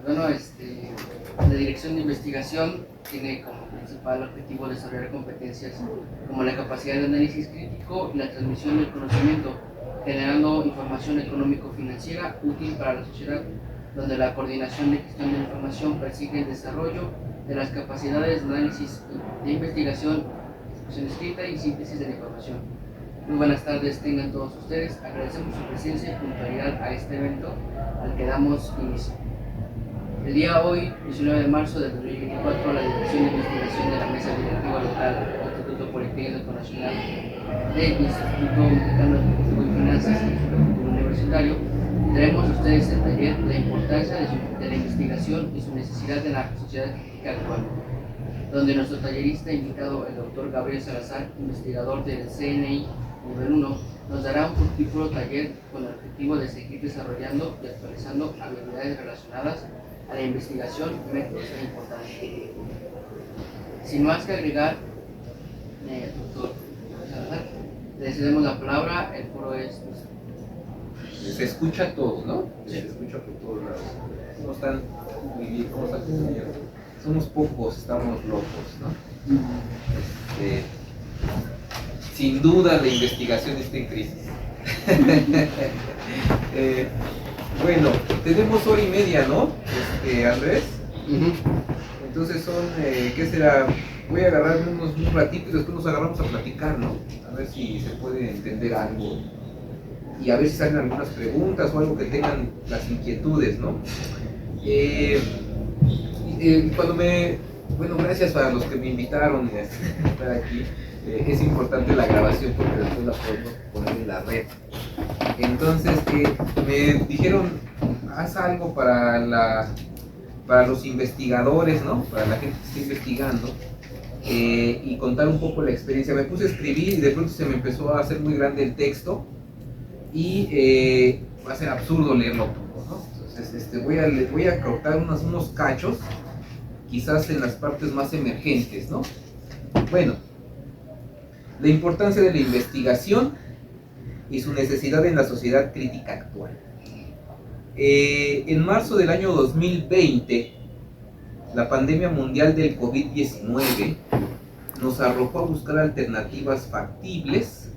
Bueno, la dirección de investigación tiene como principal objetivo desarrollar competencias como la capacidad de análisis crítico y la transmisión del conocimiento, generando información económico-financiera útil para la sociedad, donde la coordinación de gestión de la información persigue el desarrollo de las capacidades de análisis de investigación, expresión escrita y síntesis de la información. Muy buenas tardes tengan todos ustedes, agradecemos su presencia y puntualidad a este evento al que damos inicio. El día hoy, 19 de marzo de 2024, la Dirección de Investigación de la Mesa Directiva Local del Instituto Politécnico Nacional del Instituto Mexicano de Estadística y Finanzas y su futuro universitario, traemos a ustedes el taller La importancia de la investigación y su necesidad en la sociedad crítica actual, donde nuestro tallerista invitado, el doctor Gabriel Salazar, investigador del CNI nivel 1, nos dará un fructífero taller con el objetivo de seguir desarrollando y actualizando habilidades relacionadas a la investigación, métodos e importancia. Sin más que agregar, doctor Salazar, le cedemos la palabra, el foro es... Se escucha a todos, ¿no? Sí. Se escucha por todos lados. ¿Cómo están? Muy bien, ¿cómo están, compañeros? Somos pocos, estamos locos, ¿no? Sin duda la investigación está en crisis. Bueno, tenemos hora y media, ¿no? Andrés. Entonces son, ¿qué será? Voy a agarrarme un ratito y después nos agarramos a platicar, ¿no? A ver si se puede entender algo. Y a ver si salen algunas preguntas o algo que tengan las inquietudes, ¿no? Bueno, gracias a los que me invitaron a estar aquí. Es importante la grabación porque después la podemos poner en la red. Entonces, me dijeron, haz algo para los investigadores, ¿no? Para la gente que está investigando. Y contar un poco la experiencia. Me puse a escribir y de pronto se me empezó a hacer muy grande el texto. Y va a ser absurdo leerlo todo, ¿no? Entonces voy a cortar unos cachos, quizás en las partes más emergentes, ¿no? Bueno, la importancia de la investigación y su necesidad en la sociedad crítica actual. En marzo del año 2020, la pandemia mundial del COVID-19 nos arrojó a buscar alternativas factibles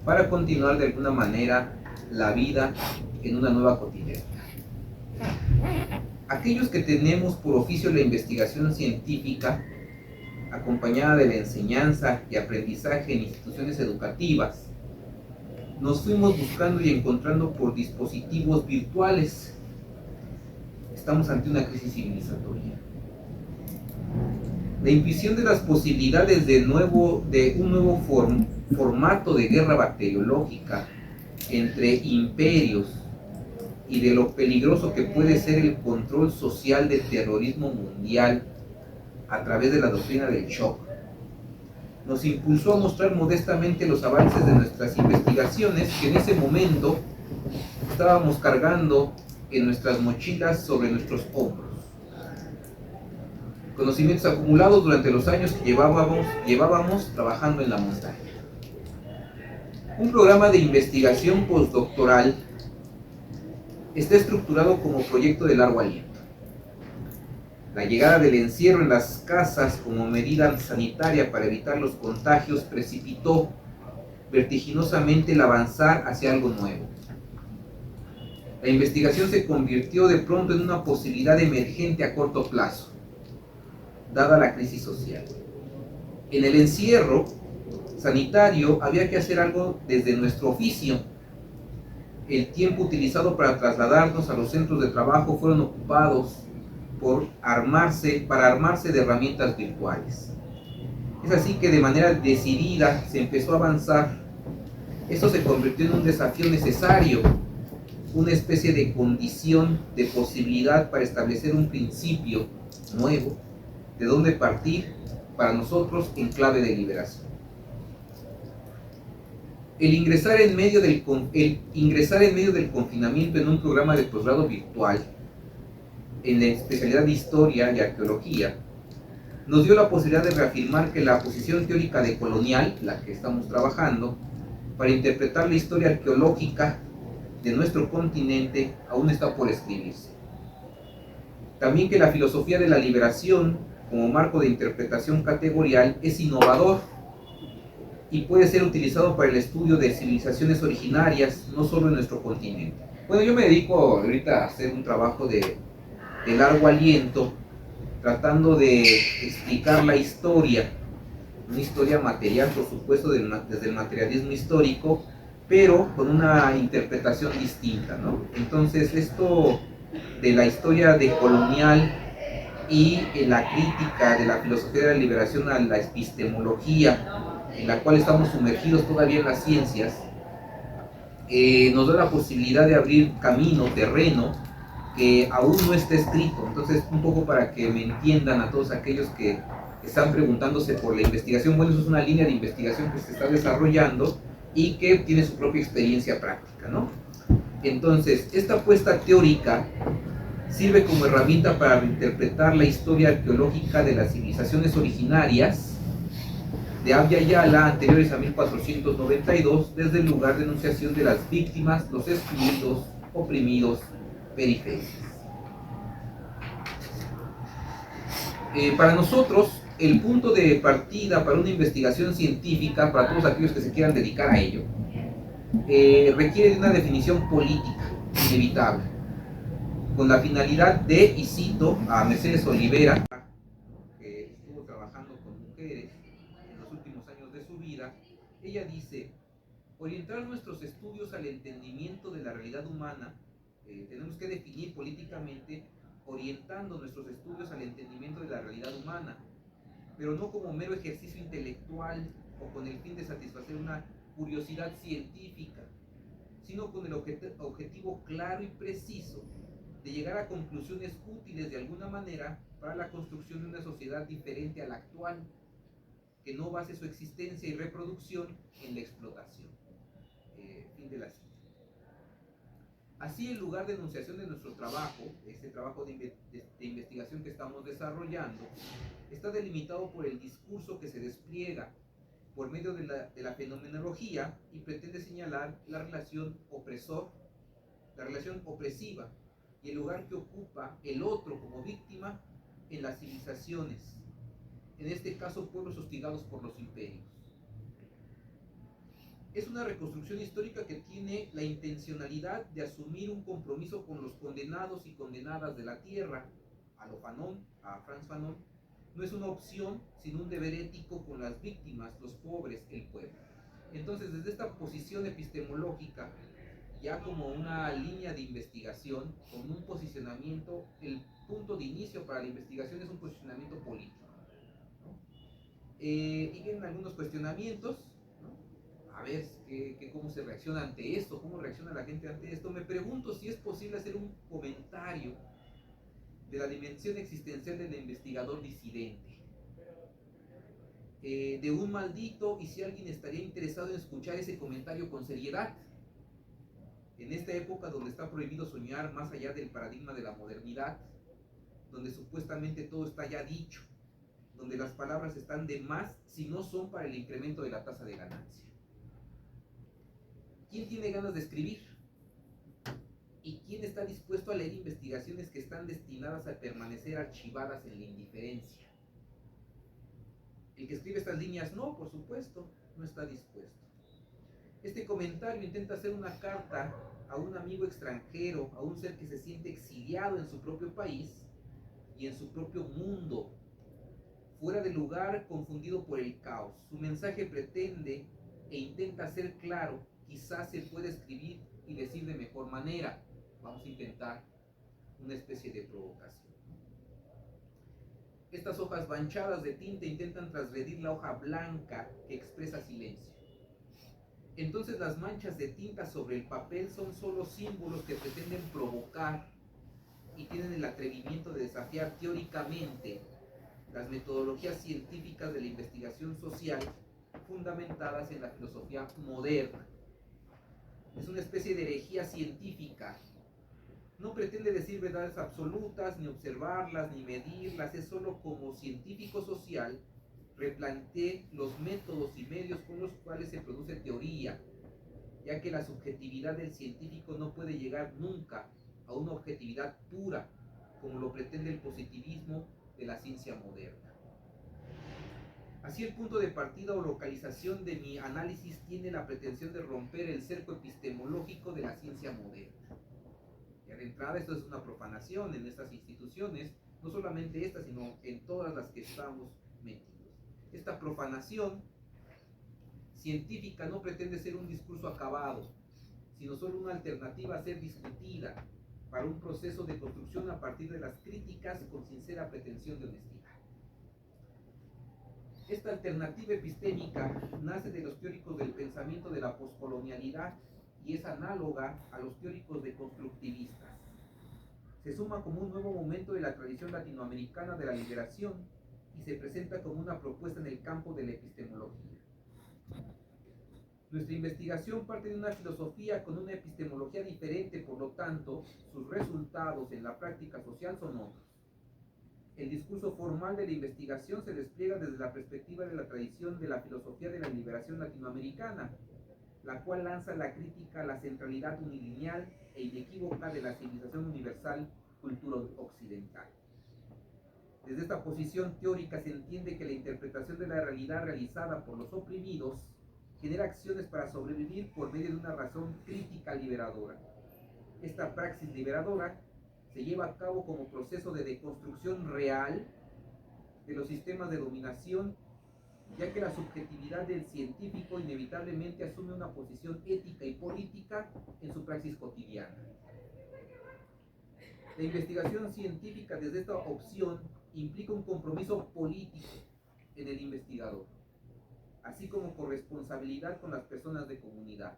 para continuar de alguna manera la vida en una nueva cotidianidad. Aquellos que tenemos por oficio la investigación científica, acompañada de la enseñanza y aprendizaje en instituciones educativas, nos fuimos buscando y encontrando por dispositivos virtuales. Estamos ante una crisis civilizatoria. La intuición de las posibilidades de un nuevo formato de guerra bacteriológica entre imperios y de lo peligroso que puede ser el control social del terrorismo mundial a través de la doctrina del shock, nos impulsó a mostrar modestamente los avances de nuestras investigaciones que en ese momento estábamos cargando en nuestras mochilas sobre nuestros hombros. Conocimientos acumulados durante los años que llevábamos trabajando en la montaña. Un programa de investigación postdoctoral está estructurado como proyecto de largo aliento. La llegada del encierro en las casas como medida sanitaria para evitar los contagios precipitó vertiginosamente el avanzar hacia algo nuevo. La investigación se convirtió de pronto en una posibilidad emergente a corto plazo, dada la crisis social. En el encierro sanitario había que hacer algo desde nuestro oficio. El tiempo utilizado para trasladarnos a los centros de trabajo fueron ocupados para armarse de herramientas virtuales. Es así que de manera decidida se empezó a avanzar. Esto se convirtió en un desafío necesario, una especie de condición de posibilidad para establecer un principio nuevo, de dónde partir para nosotros en clave de liberación. El ingresar en medio del confinamiento en un programa de posgrado virtual en la especialidad de Historia y Arqueología nos dio la posibilidad de reafirmar que la posición teórica de colonial, la que estamos trabajando, para interpretar la historia arqueológica de nuestro continente aún está por escribirse. También que la filosofía de la liberación como marco de interpretación categorial es innovador y puede ser utilizado para el estudio de civilizaciones originarias, no solo en nuestro continente. Bueno, yo me dedico ahorita a hacer un trabajo de largo aliento, tratando de explicar la historia, una historia material, por supuesto, desde el materialismo histórico, pero con una interpretación distinta, ¿no? Entonces, esto de la historia decolonial y la crítica de la filosofía de la liberación a la epistemología, en la cual estamos sumergidos todavía en las ciencias, nos da la posibilidad de abrir camino, terreno, que aún no está escrito. Entonces, un poco para que me entiendan a todos aquellos que están preguntándose por la investigación, bueno, eso es una línea de investigación que se está desarrollando y que tiene su propia experiencia práctica, ¿no? Entonces, esta apuesta teórica sirve como herramienta para reinterpretar la historia arqueológica de las civilizaciones originarias de Abya Yala anteriores a 1492 desde el lugar de enunciación de las víctimas, los excluidos, oprimidos, periféricos. Para nosotros, el punto de partida para una investigación científica, para todos aquellos que se quieran dedicar a ello, requiere de una definición política inevitable, con la finalidad de, y cito a Mercedes Olivera, que estuvo trabajando con mujeres en los últimos años de su vida. Ella dice: orientar nuestros estudios al entendimiento de la realidad humana, tenemos que definir políticamente, orientando nuestros estudios al entendimiento de la realidad humana, pero no como mero ejercicio intelectual o con el fin de satisfacer una curiosidad científica, sino con el objetivo claro y preciso de llegar a conclusiones útiles de alguna manera para la construcción de una sociedad diferente a la actual, que no base su existencia y reproducción en la explotación. Fin de la cita. Así, el lugar de enunciación de nuestro trabajo, este trabajo de investigación que estamos desarrollando, está delimitado por el discurso que se despliega por medio de la fenomenología y pretende señalar la relación opresor, la relación opresiva y el lugar que ocupa el otro como víctima en las civilizaciones, en este caso pueblos hostigados por los imperios. Es una reconstrucción histórica que tiene la intencionalidad de asumir un compromiso con los condenados y condenadas de la tierra, a lo Fanon, a Frantz Fanon. No es una opción, sino un deber ético con las víctimas, los pobres, el pueblo. Entonces, desde esta posición epistemológica, ya como una línea de investigación, con un posicionamiento, el punto de inicio para la investigación es un posicionamiento político, ¿no? Y vienen algunos cuestionamientos, ¿no? A ver cómo se reacciona ante esto, cómo reacciona la gente ante esto. Me pregunto si es posible hacer un comentario de la dimensión existencial del investigador disidente, de un maldito, y si alguien estaría interesado en escuchar ese comentario con seriedad, en esta época donde está prohibido soñar más allá del paradigma de la modernidad, donde supuestamente todo está ya dicho, donde las palabras están de más si no son para el incremento de la tasa de ganancia. ¿Quién tiene ganas de escribir? ¿Y quién está dispuesto a leer investigaciones que están destinadas a permanecer archivadas en la indiferencia? El que escribe estas líneas, no, por supuesto, no está dispuesto. Este comentario intenta hacer una carta a un amigo extranjero, a un ser que se siente exiliado en su propio país y en su propio mundo, fuera de lugar, confundido por el caos. Su mensaje pretende e intenta ser claro. Quizás se puede escribir y decir de mejor manera. Vamos a intentar una especie de provocación. Estas hojas manchadas de tinta intentan transgredir la hoja blanca que expresa silencio. Entonces las manchas de tinta sobre el papel son solo símbolos que pretenden provocar y tienen el atrevimiento de desafiar teóricamente las metodologías científicas de la investigación social fundamentadas en la filosofía moderna. Es una especie de herejía científica. No pretende decir verdades absolutas, ni observarlas, ni medirlas. Es solo como científico social replanteé los métodos y medios con los cuales se produce teoría, ya que la subjetividad del científico no puede llegar nunca a una objetividad pura, como lo pretende el positivismo de la ciencia moderna. Así, el punto de partida o localización de mi análisis tiene la pretensión de romper el cerco epistemológico de la ciencia moderna. Ya de entrada, esto es una profanación en estas instituciones, no solamente esta, sino en todas las que estamos metidos. Esta profanación científica no pretende ser un discurso acabado, sino solo una alternativa a ser discutida para un proceso de construcción a partir de las críticas con sincera pretensión de honestidad. Esta alternativa epistémica nace de los teóricos del pensamiento de la poscolonialidad y es análoga a los teóricos deconstructivistas. Se suma como un nuevo momento de la tradición latinoamericana de la liberación y se presenta como una propuesta en el campo de la epistemología. Nuestra investigación parte de una filosofía con una epistemología diferente, por lo tanto, sus resultados en la práctica social son otros. El discurso formal de la investigación se despliega desde la perspectiva de la tradición de la filosofía de la liberación latinoamericana, la cual lanza la crítica a la centralidad unilineal e inequívoca de la civilización universal cultura occidental. Desde esta posición teórica se entiende que la interpretación de la realidad realizada por los oprimidos genera acciones para sobrevivir por medio de una razón crítica liberadora. Esta praxis liberadora se lleva a cabo como proceso de deconstrucción real de los sistemas de dominación, ya que la subjetividad del científico inevitablemente asume una posición ética y política en su praxis cotidiana. La investigación científica desde esta opción implica un compromiso político en el investigador, así como corresponsabilidad con las personas de comunidad.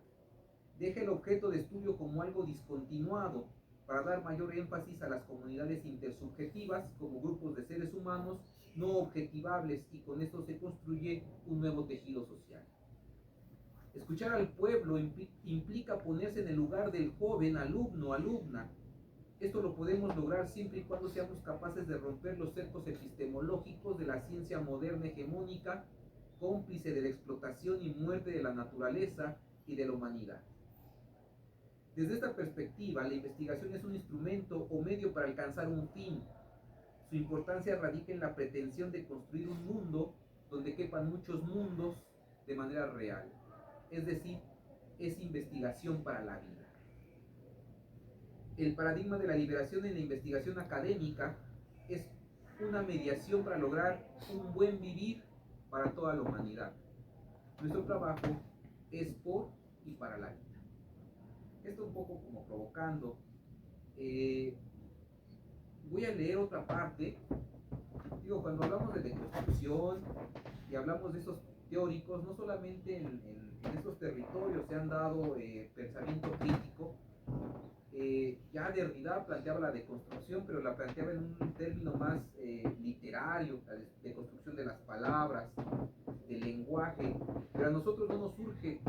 Deja el objeto de estudio como algo discontinuado para dar mayor énfasis a las comunidades intersubjetivas como grupos de seres humanos no objetivables, y con esto se construye un nuevo tejido social. Escuchar al pueblo implica ponerse en el lugar del joven alumno, alumna. Esto lo podemos lograr siempre y cuando seamos capaces de romper los cercos epistemológicos de la ciencia moderna hegemónica, cómplice de la explotación y muerte de la naturaleza y de la humanidad. Desde esta perspectiva, la investigación es un instrumento o medio para alcanzar un fin. Su importancia radica en la pretensión de construir un mundo donde quepan muchos mundos de manera real. Es decir, es investigación para la vida. El paradigma de la liberación en la investigación académica es una mediación para lograr un buen vivir para toda la humanidad. Nuestro trabajo es por y para la vida. Esto un poco como provocando. Voy a leer otra parte. Digo, cuando hablamos de deconstrucción y hablamos de estos teóricos, no solamente en estos territorios se han dado pensamiento crítico. Ya Derrida planteaba la deconstrucción, pero la planteaba en un término más literario, la deconstrucción de las palabras, del lenguaje, pero a nosotros no nos surge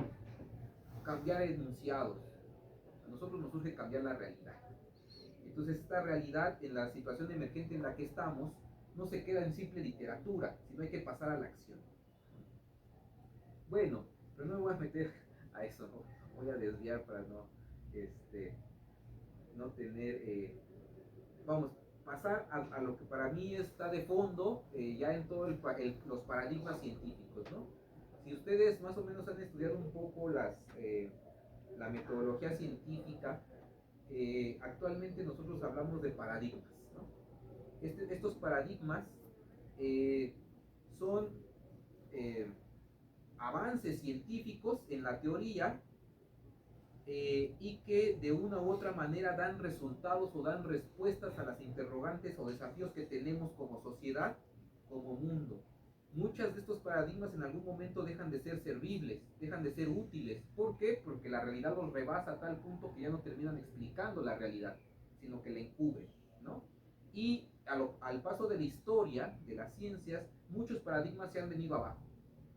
cambiar enunciados, a nosotros nos surge cambiar la realidad. Entonces esta realidad, en la situación emergente en la que estamos, no se queda en simple literatura, sino hay que pasar a la acción. Bueno, pero no me voy a meter a eso, ¿no? Voy a desviar para no tener, vamos, pasar a lo que para mí está de fondo, ya en todos los paradigmas científicos, ¿no? Si ustedes más o menos han estudiado un poco la metodología científica, actualmente nosotros hablamos de paradigmas, ¿no? Estos paradigmas son avances científicos en la teoría, y que de una u otra manera dan resultados o dan respuestas a las interrogantes o desafíos que tenemos como sociedad, como mundo. Muchos de estos paradigmas en algún momento dejan de ser servibles, dejan de ser útiles. ¿Por qué? Porque la realidad los rebasa a tal punto que ya no terminan explicando la realidad, sino que la encubren, ¿no? Y al paso de la historia, de las ciencias, muchos paradigmas se han venido abajo,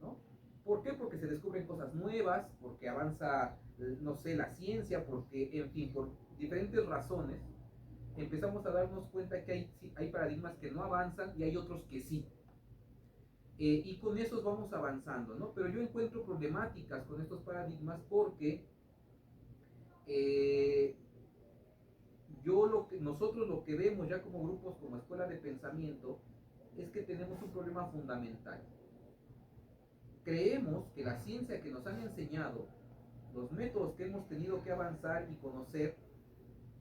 ¿no? ¿Por qué? Porque se descubren cosas nuevas, porque avanza, no sé, la ciencia, porque, en fin, por diferentes razones, empezamos a darnos cuenta que hay paradigmas que no avanzan y hay otros que sí. Y con esos vamos avanzando, ¿no? Pero yo encuentro problemáticas con estos paradigmas porque Nosotros lo que vemos ya como grupos, como escuela de pensamiento, es que tenemos un problema fundamental. Creemos que la ciencia que nos han enseñado, los métodos que hemos tenido que avanzar y conocer,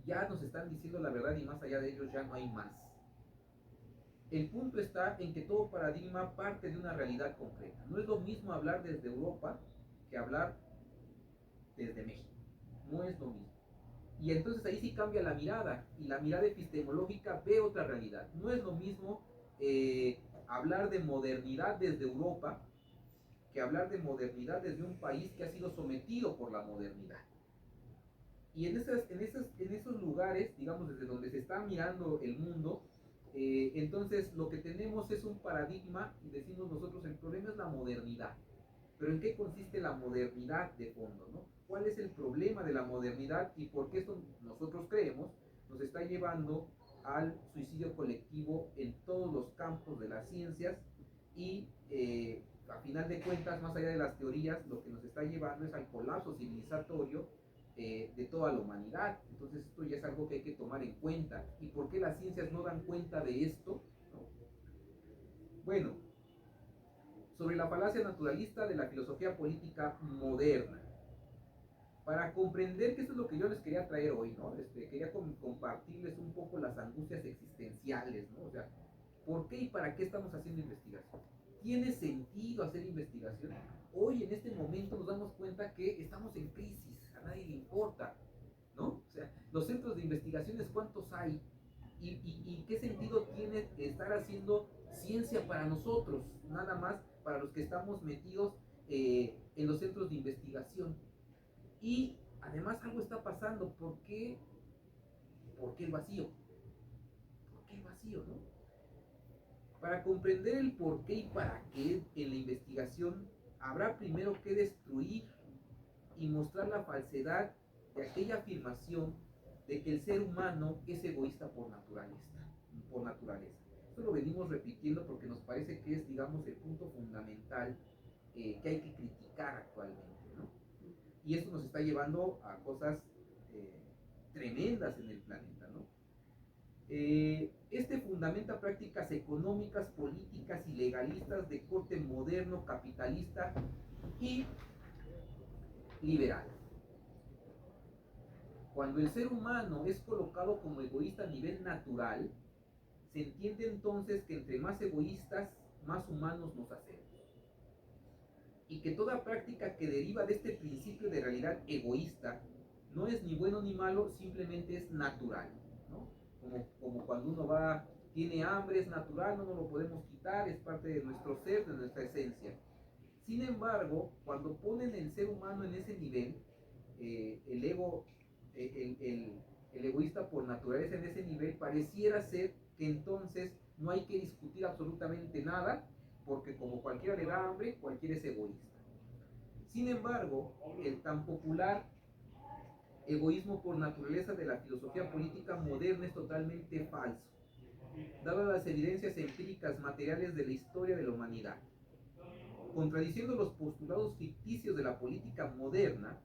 ya nos están diciendo la verdad y más allá de ellos ya no hay más. El punto está en que todo paradigma parte de una realidad concreta. No es lo mismo hablar desde Europa que hablar desde México. No es lo mismo. Y entonces ahí sí cambia la mirada, y la mirada epistemológica ve otra realidad. No es lo mismo hablar de modernidad desde Europa que hablar de modernidad desde un país que ha sido sometido por la modernidad. Y en esos lugares, digamos, desde donde se está mirando el mundo, entonces lo que tenemos es un paradigma, y decimos nosotros, el problema es la modernidad. Pero ¿en qué consiste la modernidad de fondo, ¿no? ¿Cuál es el problema de la modernidad y por qué esto nosotros creemos nos está llevando al suicidio colectivo en todos los campos de las ciencias? Y a final de cuentas, más allá de las teorías, lo que nos está llevando es al colapso civilizatorio de toda la humanidad. Entonces esto ya es algo que hay que tomar en cuenta. ¿Y por qué las ciencias no dan cuenta de esto? ¿No? Bueno, sobre la falacia naturalista de la filosofía política moderna. Para comprender que esto es lo que yo les quería traer hoy, ¿no? Quería compartirles un poco las angustias existenciales, ¿no? O sea, ¿por qué y para qué estamos haciendo investigación? ¿Tiene sentido hacer investigación? Hoy en este momento nos damos cuenta que estamos en crisis, a nadie le importa, ¿no? O sea, los centros de investigaciones, ¿cuántos hay? ¿Y qué sentido tiene estar haciendo ciencia para nosotros? Nada más para los que estamos metidos en los centros de investigación. Y además algo está pasando. ¿Por qué? ¿Por qué el vacío? ¿Por qué el vacío, no? Para comprender el por qué y para qué en la investigación, habrá primero que destruir y mostrar la falsedad de aquella afirmación de que el ser humano es egoísta por naturaleza. Esto lo venimos repitiendo porque nos parece que es, digamos, el punto fundamental que hay que criticar actualmente, ¿no? Y esto nos está llevando a cosas tremendas en el planeta, ¿no? Este fundamenta prácticas económicas, políticas y legalistas de corte moderno, capitalista y liberal. Cuando el ser humano es colocado como egoísta a nivel natural, se entiende entonces que entre más egoístas, más humanos nos hacemos. Y que toda práctica que deriva de este principio de realidad egoísta no es ni bueno ni malo, simplemente es natural, ¿no? Como cuando uno tiene hambre, es natural, no nos lo podemos quitar, es parte de nuestro ser, de nuestra esencia. Sin embargo, cuando ponen el ser humano en ese nivel, el ego, el egoísta por naturaleza en ese nivel, pareciera ser que entonces no hay que discutir absolutamente nada, porque como cualquiera le da hambre, cualquiera es egoísta. Sin embargo, el tan popular egoísmo por naturaleza de la filosofía política moderna es totalmente falso, dadas las evidencias empíricas materiales de la historia de la humanidad. Contradiciendo los postulados ficticios de la política moderna,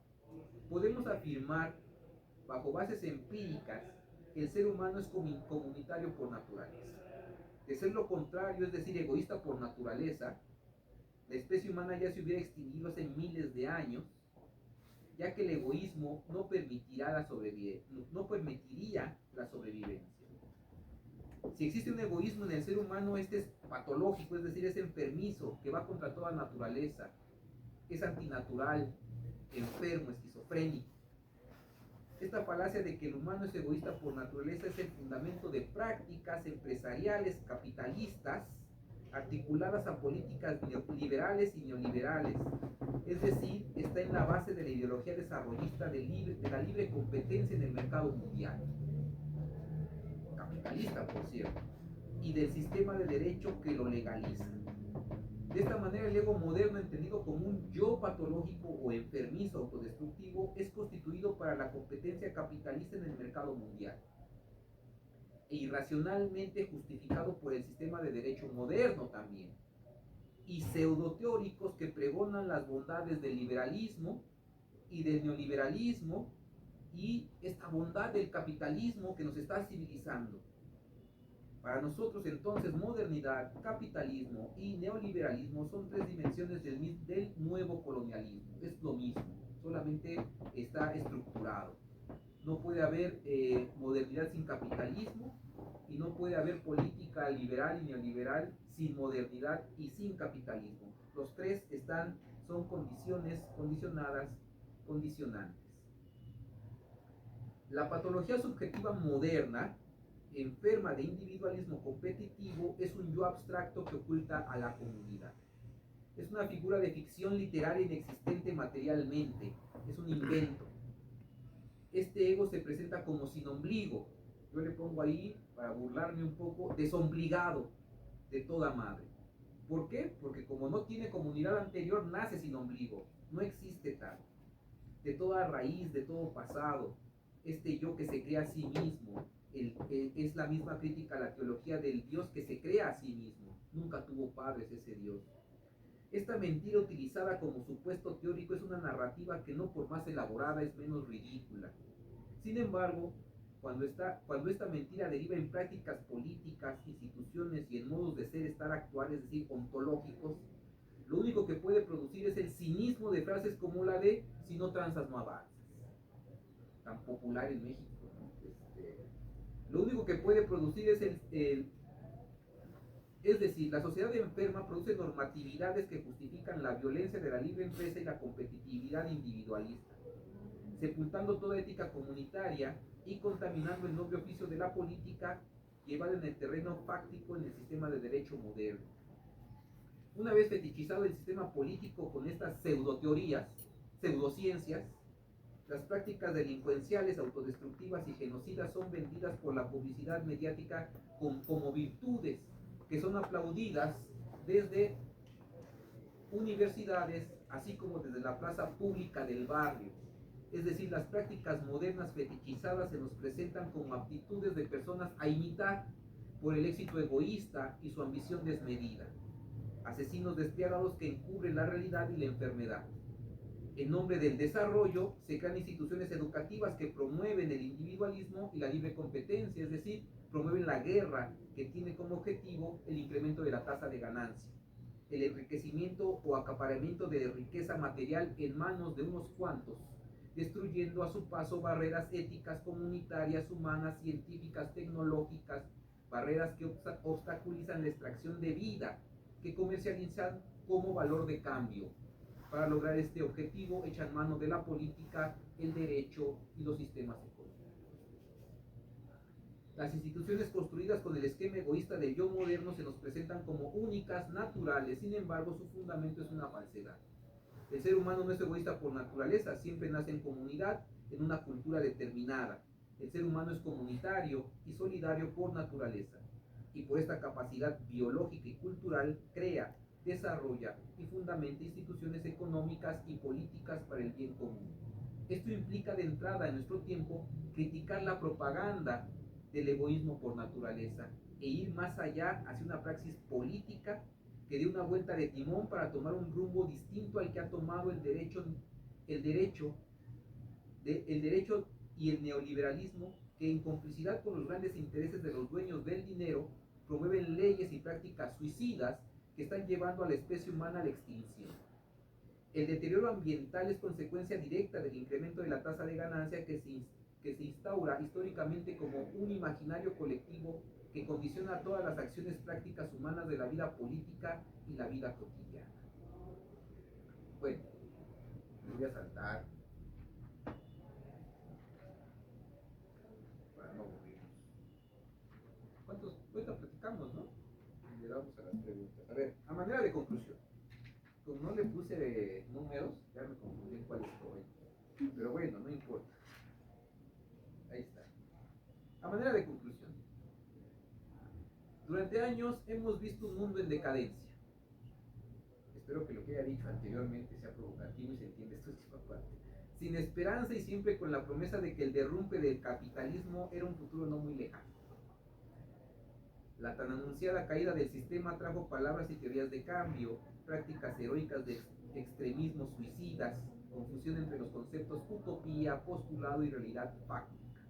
podemos afirmar, bajo bases empíricas, que el ser humano es comunitario por naturaleza. De ser lo contrario, es decir, egoísta por naturaleza, la especie humana ya se hubiera extinguido hace miles de años, ya que el egoísmo no permitiría la sobrevivencia. Si existe un egoísmo en el ser humano, este es patológico, es decir, es enfermizo, que va contra toda naturaleza, es antinatural, enfermo, esquizofrénico. Esta falacia de que el humano es egoísta por naturaleza es el fundamento de prácticas empresariales capitalistas articuladas a políticas liberales y neoliberales. Es decir, está en la base de la ideología desarrollista de la libre competencia en el mercado mundial, capitalista por cierto, y del sistema de derecho que lo legaliza. De esta manera, el ego moderno, entendido como un yo patológico o enfermizo autodestructivo, es constituido para la competencia capitalista en el mercado mundial e irracionalmente justificado por el sistema de derecho moderno también, y pseudoteóricos que pregonan las bondades del liberalismo y del neoliberalismo y esta bondad del capitalismo que nos está civilizando. Para nosotros entonces modernidad, capitalismo y neoliberalismo son tres dimensiones del nuevo colonialismo. Es lo mismo, solamente está estructurado. No puede haber modernidad sin capitalismo y no puede haber política liberal y neoliberal sin modernidad y sin capitalismo. Los tres son condiciones condicionadas, condicionantes. La patología subjetiva moderna, enferma de individualismo competitivo, es un yo abstracto que oculta a la comunidad. Es una figura de ficción literaria inexistente materialmente, es un invento. Este ego se presenta como sin ombligo. Yo le pongo ahí, para burlarme un poco, desombligado de toda madre. ¿Por qué? Porque como no tiene comunidad anterior, nace sin ombligo. No existe tal. De toda raíz, de todo pasado, este yo que se crea a sí mismo, es la misma crítica a la teología del Dios que se crea a sí mismo. Nunca tuvo padres ese Dios. Esta mentira utilizada como supuesto teórico es una narrativa que no por más elaborada es menos ridícula. Sin embargo, cuando esta mentira deriva en prácticas políticas, instituciones y en modos de ser, estar, actuar, es decir, ontológicos, lo único que puede producir es el cinismo de frases como la de "si no transas no avanzas", tan popular en México, ¿no? Lo único que puede producir es decir, la sociedad enferma produce normatividades que justifican la violencia de la libre empresa y la competitividad individualista, sepultando toda ética comunitaria y contaminando el noble oficio de la política llevada en el terreno fáctico en el sistema de derecho moderno. Una vez fetichizado el sistema político con estas pseudoteorías, pseudociencias, las prácticas delincuenciales, autodestructivas y genocidas son vendidas por la publicidad mediática como virtudes que son aplaudidas desde universidades, así como desde la plaza pública del barrio. Es decir, las prácticas modernas fetichizadas se nos presentan como aptitudes de personas a imitar por el éxito egoísta y su ambición desmedida. Asesinos despiadados que encubren la realidad y la enfermedad. En nombre del desarrollo se crean instituciones educativas que promueven el individualismo y la libre competencia, es decir, promueven la guerra que tiene como objetivo el incremento de la tasa de ganancia, el enriquecimiento o acaparamiento de riqueza material en manos de unos cuantos, destruyendo a su paso barreras éticas, comunitarias, humanas, científicas, tecnológicas, barreras que obstaculizan la extracción de vida, que comercializan como valor de cambio. Para lograr este objetivo echan mano de la política, el derecho y los sistemas económicos. Las instituciones construidas con el esquema egoísta del yo moderno se nos presentan como únicas, naturales, sin embargo su fundamento es una falsedad. El ser humano no es egoísta por naturaleza, siempre nace en comunidad, en una cultura determinada. El ser humano es comunitario y solidario por naturaleza, y por esta capacidad biológica y cultural crea, desarrolla y fundamenta instituciones económicas y políticas para el bien común. Esto implica de entrada en nuestro tiempo criticar la propaganda del egoísmo por naturaleza e ir más allá hacia una praxis política que dé una vuelta de timón para tomar un rumbo distinto al que ha tomado el derecho y el neoliberalismo, que en complicidad con los grandes intereses de los dueños del dinero promueven leyes y prácticas suicidas que están llevando a la especie humana a la extinción. El deterioro ambiental es consecuencia directa del incremento de la tasa de ganancia que se instaura históricamente como un imaginario colectivo que condiciona todas las acciones prácticas humanas de la vida política y la vida cotidiana. Bueno, me voy a saltar para no aburrirnos. Ahorita platicamos, ¿no? Y le damos a las preguntas. A ver, a manera de conclusión. Como no le puse números, ya me confundí en cuál estoy. Pero bueno, no importa. Ahí está. A manera de conclusión. Durante años hemos visto un mundo en decadencia. Espero que lo que haya dicho anteriormente sea provocativo y se entienda esta última parte. Sin esperanza y siempre con la promesa de que el derrumbe del capitalismo era un futuro no muy lejano. La tan anunciada caída del sistema trajo palabras y teorías de cambio, prácticas heroicas de extremismos suicidas, confusión entre los conceptos utopía, postulado y realidad fáctica.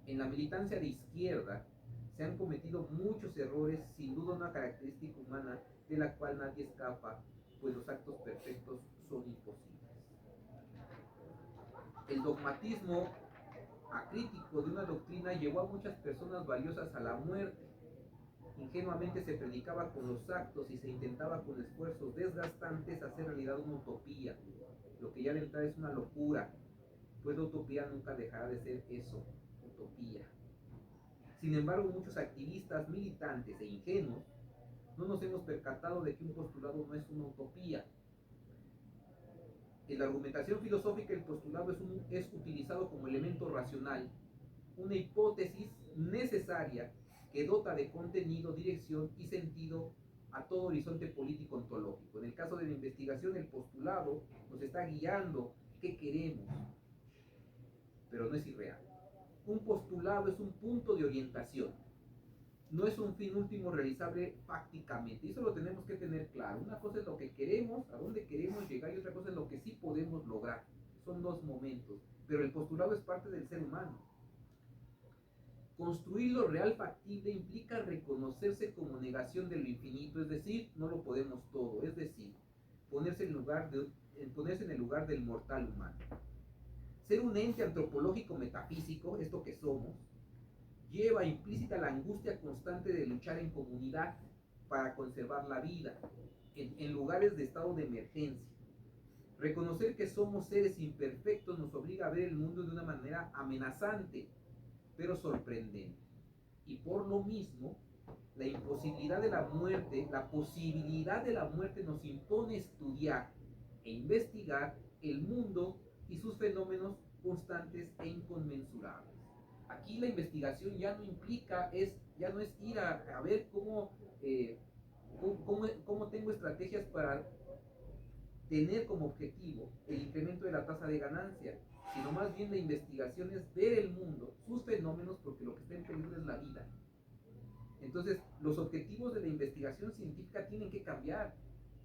En la militancia de izquierda se han cometido muchos errores, sin duda una característica humana de la cual nadie escapa, pues los actos perfectos son imposibles. El dogmatismo acrítico de una doctrina llevó a muchas personas valiosas a la muerte. Ingenuamente se predicaba con los actos y se intentaba con esfuerzos desgastantes hacer realidad una utopía, lo que ya de entrada es una locura, pues la utopía nunca dejará de ser eso, utopía. Sin embargo, muchos activistas, militantes e ingenuos no nos hemos percatado de que un postulado no es una utopía. En la argumentación filosófica, el postulado es utilizado como elemento racional, una hipótesis necesaria que dota de contenido, dirección y sentido a todo horizonte político ontológico. En el caso de la investigación, el postulado nos está guiando qué queremos, pero no es irreal. Un postulado es un punto de orientación, no es un fin último realizable prácticamente. Y eso lo tenemos que tener claro. Una cosa es lo que queremos, a dónde queremos llegar, y otra cosa es lo que sí podemos lograr. Son dos momentos, pero el postulado es parte del ser humano. Construir lo real factible implica reconocerse como negación de lo infinito, es decir, no lo podemos todo, es decir, ponerse en el lugar del mortal humano. Ser un ente antropológico metafísico, esto que somos, lleva implícita la angustia constante de luchar en comunidad para conservar la vida, en lugares de estado de emergencia. Reconocer que somos seres imperfectos nos obliga a ver el mundo de una manera amenazante, pero sorprendente. Y por lo mismo, la imposibilidad de la muerte, la posibilidad de la muerte nos impone estudiar e investigar el mundo y sus fenómenos constantes e inconmensurables. Aquí la investigación ya no implica, ya no es ir a ver cómo tengo estrategias para tener como objetivo el incremento de la tasa de ganancia, sino más bien la investigación es ver el mundo, sus fenómenos, porque lo que está en peligro es la vida. Entonces, los objetivos de la investigación científica tienen que cambiar,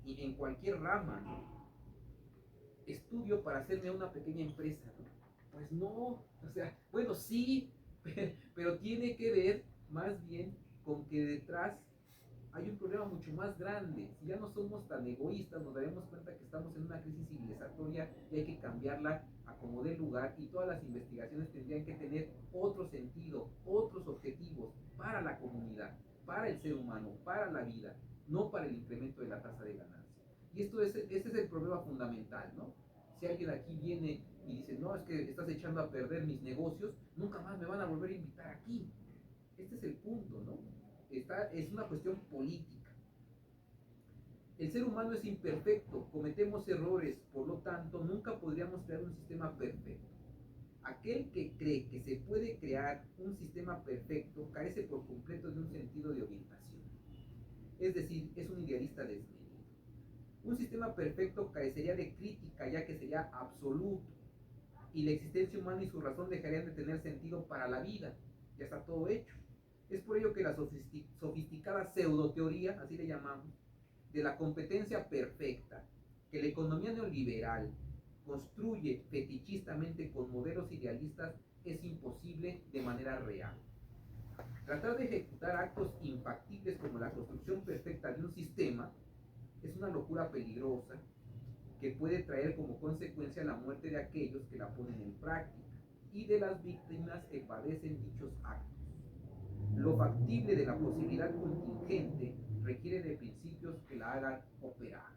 y en cualquier rama, ¿no? Estudio para hacerme una pequeña empresa, ¿no? Pues no, o sea, bueno, sí, pero tiene que ver más bien con que detrás hay un problema mucho más grande. Si ya no somos tan egoístas, nos daremos cuenta que estamos en una crisis civilizatoria y hay que cambiarla a como dé lugar, y todas las investigaciones tendrían que tener otro sentido, otros objetivos para la comunidad, para el ser humano, para la vida, no para el incremento de la tasa de ganancia. Y este es el problema fundamental, ¿no? Si alguien aquí viene y dice, no, es que estás echando a perder mis negocios, nunca más me van a volver a invitar aquí. Este es el punto, ¿no? Es una cuestión política. El ser humano es imperfecto, cometemos errores, por lo tanto, nunca podríamos crear un sistema perfecto. Aquel que cree que se puede crear un sistema perfecto carece por completo de un sentido de orientación. Es decir, es un idealista desmedido. Un sistema perfecto carecería de crítica, ya que sería absoluto, y la existencia humana y su razón dejarían de tener sentido para la vida. Ya está todo hecho. Es por ello que la sofisticada pseudoteoría, así le llamamos, de la competencia perfecta, que la economía neoliberal construye fetichistamente con modelos idealistas, es imposible de manera real. Tratar de ejecutar actos infactibles como la construcción perfecta de un sistema es una locura peligrosa que puede traer como consecuencia la muerte de aquellos que la ponen en práctica y de las víctimas que padecen dichos actos. Lo factible de la posibilidad contingente requiere de principios que la hagan operables.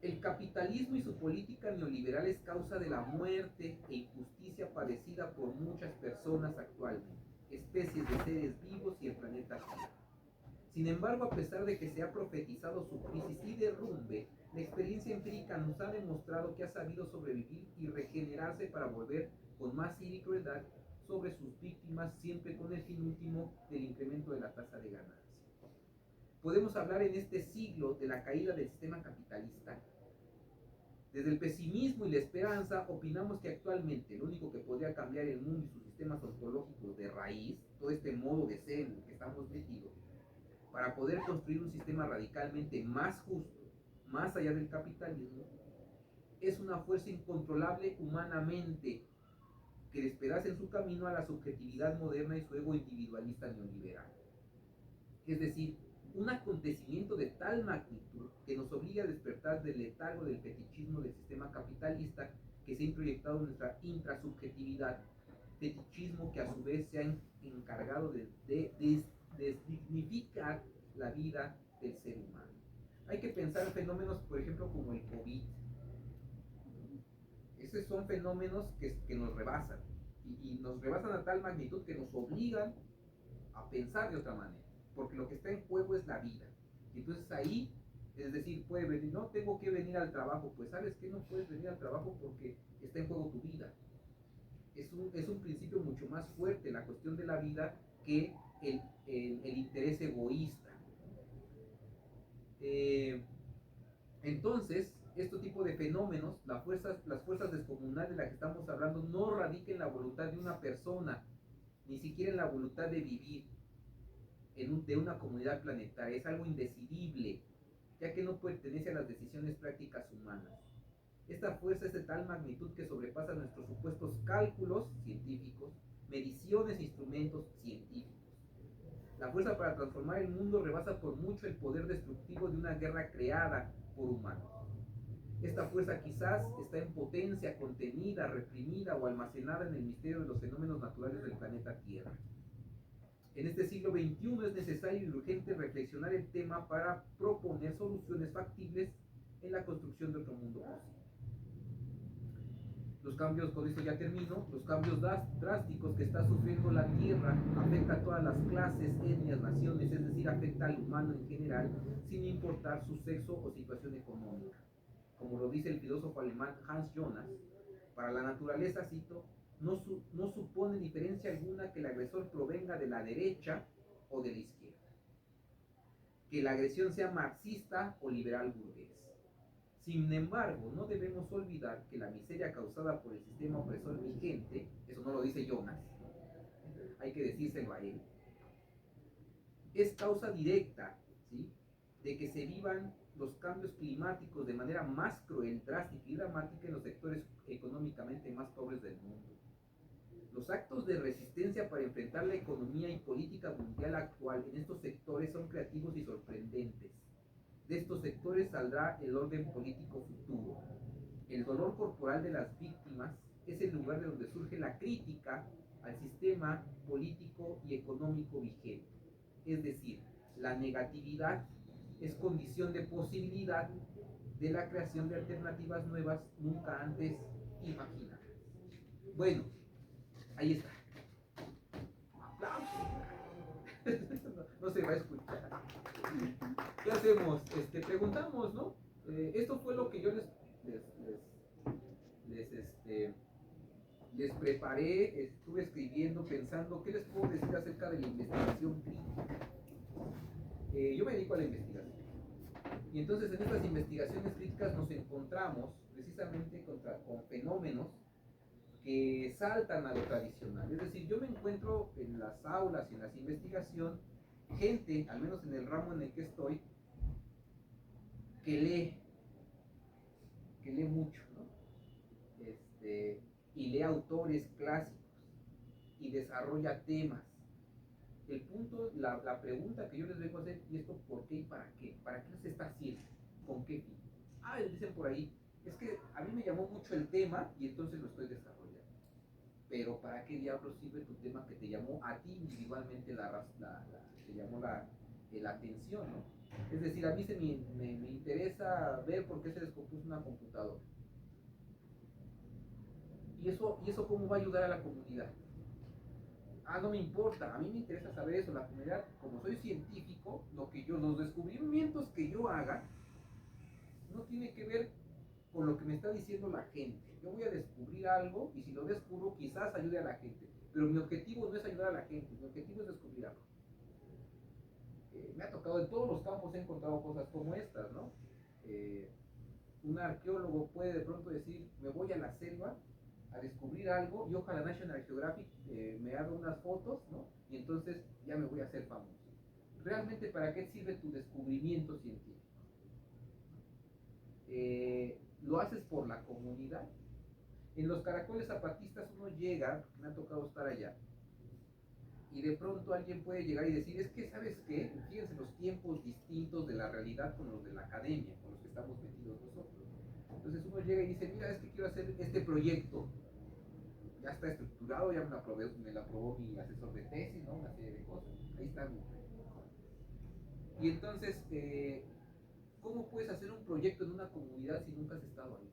El capitalismo y su política neoliberal es causa de la muerte e injusticia padecida por muchas personas actualmente, especies de seres vivos y el planeta Tierra. Sin embargo, a pesar de que se ha profetizado su crisis y derrumbe, la experiencia empírica nos ha demostrado que ha sabido sobrevivir y regenerarse para volver con más ira y crueldad sobre sus víctimas, siempre con el fin último del incremento de la tasa de ganancia. Podemos hablar en este siglo de la caída del sistema capitalista. Desde el pesimismo y la esperanza, opinamos que actualmente lo único que podría cambiar el mundo y sus sistemas ontológicos de raíz, todo este modo de ser en el que estamos metidos, para poder construir un sistema radicalmente más justo, más allá del capitalismo, es una fuerza incontrolable humanamente que despedaza en su camino a la subjetividad moderna y su ego individualista neoliberal. Es decir, un acontecimiento de tal magnitud que nos obliga a despertar del letargo del fetichismo del sistema capitalista que se ha introyectado en nuestra intrasubjetividad, fetichismo que a su vez se ha encargado de desdignificar la vida del ser humano. Hay que pensar en fenómenos, por ejemplo, como el COVID. Esos son fenómenos que nos rebasan y nos rebasan a tal magnitud que nos obligan a pensar de otra manera, porque lo que está en juego es la vida. Y entonces ahí, es decir, puede venir, no tengo que venir al trabajo, pues sabes que no puedes venir al trabajo porque está en juego tu vida. Es un principio mucho más fuerte la cuestión de la vida que el interés egoísta. Entonces, este tipo de fenómenos, las fuerzas descomunales de las que estamos hablando, no radican en la voluntad de una persona, ni siquiera en la voluntad de vivir de una comunidad planetaria. Es algo indecidible, ya que no pertenece a las decisiones prácticas humanas. Esta fuerza es de tal magnitud que sobrepasa nuestros supuestos cálculos científicos, mediciones e instrumentos científicos. La fuerza para transformar el mundo rebasa por mucho el poder destructivo de una guerra creada por humanos. Esta fuerza quizás está en potencia, contenida, reprimida o almacenada en el misterio de los fenómenos naturales del planeta Tierra. En este siglo XXI es necesario y urgente reflexionar el tema para proponer soluciones factibles en la construcción de otro mundo posible. Los cambios, con esto ya termino, los cambios drásticos que está sufriendo la Tierra afecta a todas las clases, etnias, naciones, es decir, afecta al humano en general, sin importar su sexo o situación económica. Como lo dice el filósofo alemán Hans Jonas, para la naturaleza, cito, no supone diferencia alguna que el agresor provenga de la derecha o de la izquierda, que la agresión sea marxista o liberal burgués. Sin embargo, no debemos olvidar que la miseria causada por el sistema opresor vigente, eso no lo dice Jonas, hay que decírselo a él, es causa directa, ¿sí?, de que se vivan los cambios climáticos de manera más cruel, drástica y dramática en los sectores económicamente más pobres del mundo. Los actos de resistencia para enfrentar la economía y política mundial actual en estos sectores son creativos y sorprendentes. De estos sectores saldrá el orden político futuro. El dolor corporal de las víctimas es el lugar de donde surge la crítica al sistema político y económico vigente. Es decir, la negatividad es condición de posibilidad de la creación de alternativas nuevas nunca antes imaginadas. Bueno, ahí está. ¡Aplausos! No se va a escuchar. ¿Qué hacemos? Preguntamos, ¿no? Esto fue lo que yo les preparé, estuve escribiendo, pensando, ¿qué les puedo decir acerca de la investigación crítica? Yo me dedico a la investigación. Y entonces en estas investigaciones críticas nos encontramos precisamente con fenómenos que saltan a lo tradicional. Es decir, yo me encuentro en las aulas y en las investigaciones gente, al menos en el ramo en el que estoy, que lee mucho, ¿no? Y lee autores clásicos y desarrolla temas. El punto, la pregunta que yo les vengo a hacer, ¿y esto por qué y para qué? ¿Para qué se está haciendo? ¿Con qué fin? Dicen por ahí, es que a mí me llamó mucho el tema y entonces lo estoy desarrollando. Pero ¿para qué diablos sirve tu tema que te llamó a ti individualmente te llamó la atención, ¿no? Es decir, a mí me interesa ver por qué se descompuso una computadora. ¿Y eso cómo va a ayudar a la comunidad? No me importa, a mí me interesa saber eso. La comunidad, como soy científico, los descubrimientos que yo haga no tiene que ver con lo que me está diciendo la gente. Yo voy a descubrir algo y si lo descubro quizás ayude a la gente, pero mi objetivo no es ayudar a la gente, mi objetivo es descubrir algo. Me ha tocado en todos los campos, he encontrado cosas como estas, ¿no? Un arqueólogo puede de pronto decir, me voy a la selva a descubrir algo y ojalá National Geographic me haga unas fotos, ¿no? Y entonces ya me voy a hacer famoso. ¿Realmente para qué sirve tu descubrimiento científico? lo haces por la comunidad. En los caracoles zapatistas uno llega, me ha tocado estar allá, y de pronto alguien puede llegar y decir, es que, ¿sabes qué? Fíjense los tiempos distintos de la realidad con los de la academia, con los que estamos metidos nosotros. Entonces uno llega y dice, mira, es que quiero hacer este proyecto. Ya está estructurado, ya me lo aprobó mi asesor de tesis, ¿no? Una serie de cosas. Ahí está mi proyecto. Y entonces, ¿cómo puedes hacer un proyecto en una comunidad si nunca has estado ahí?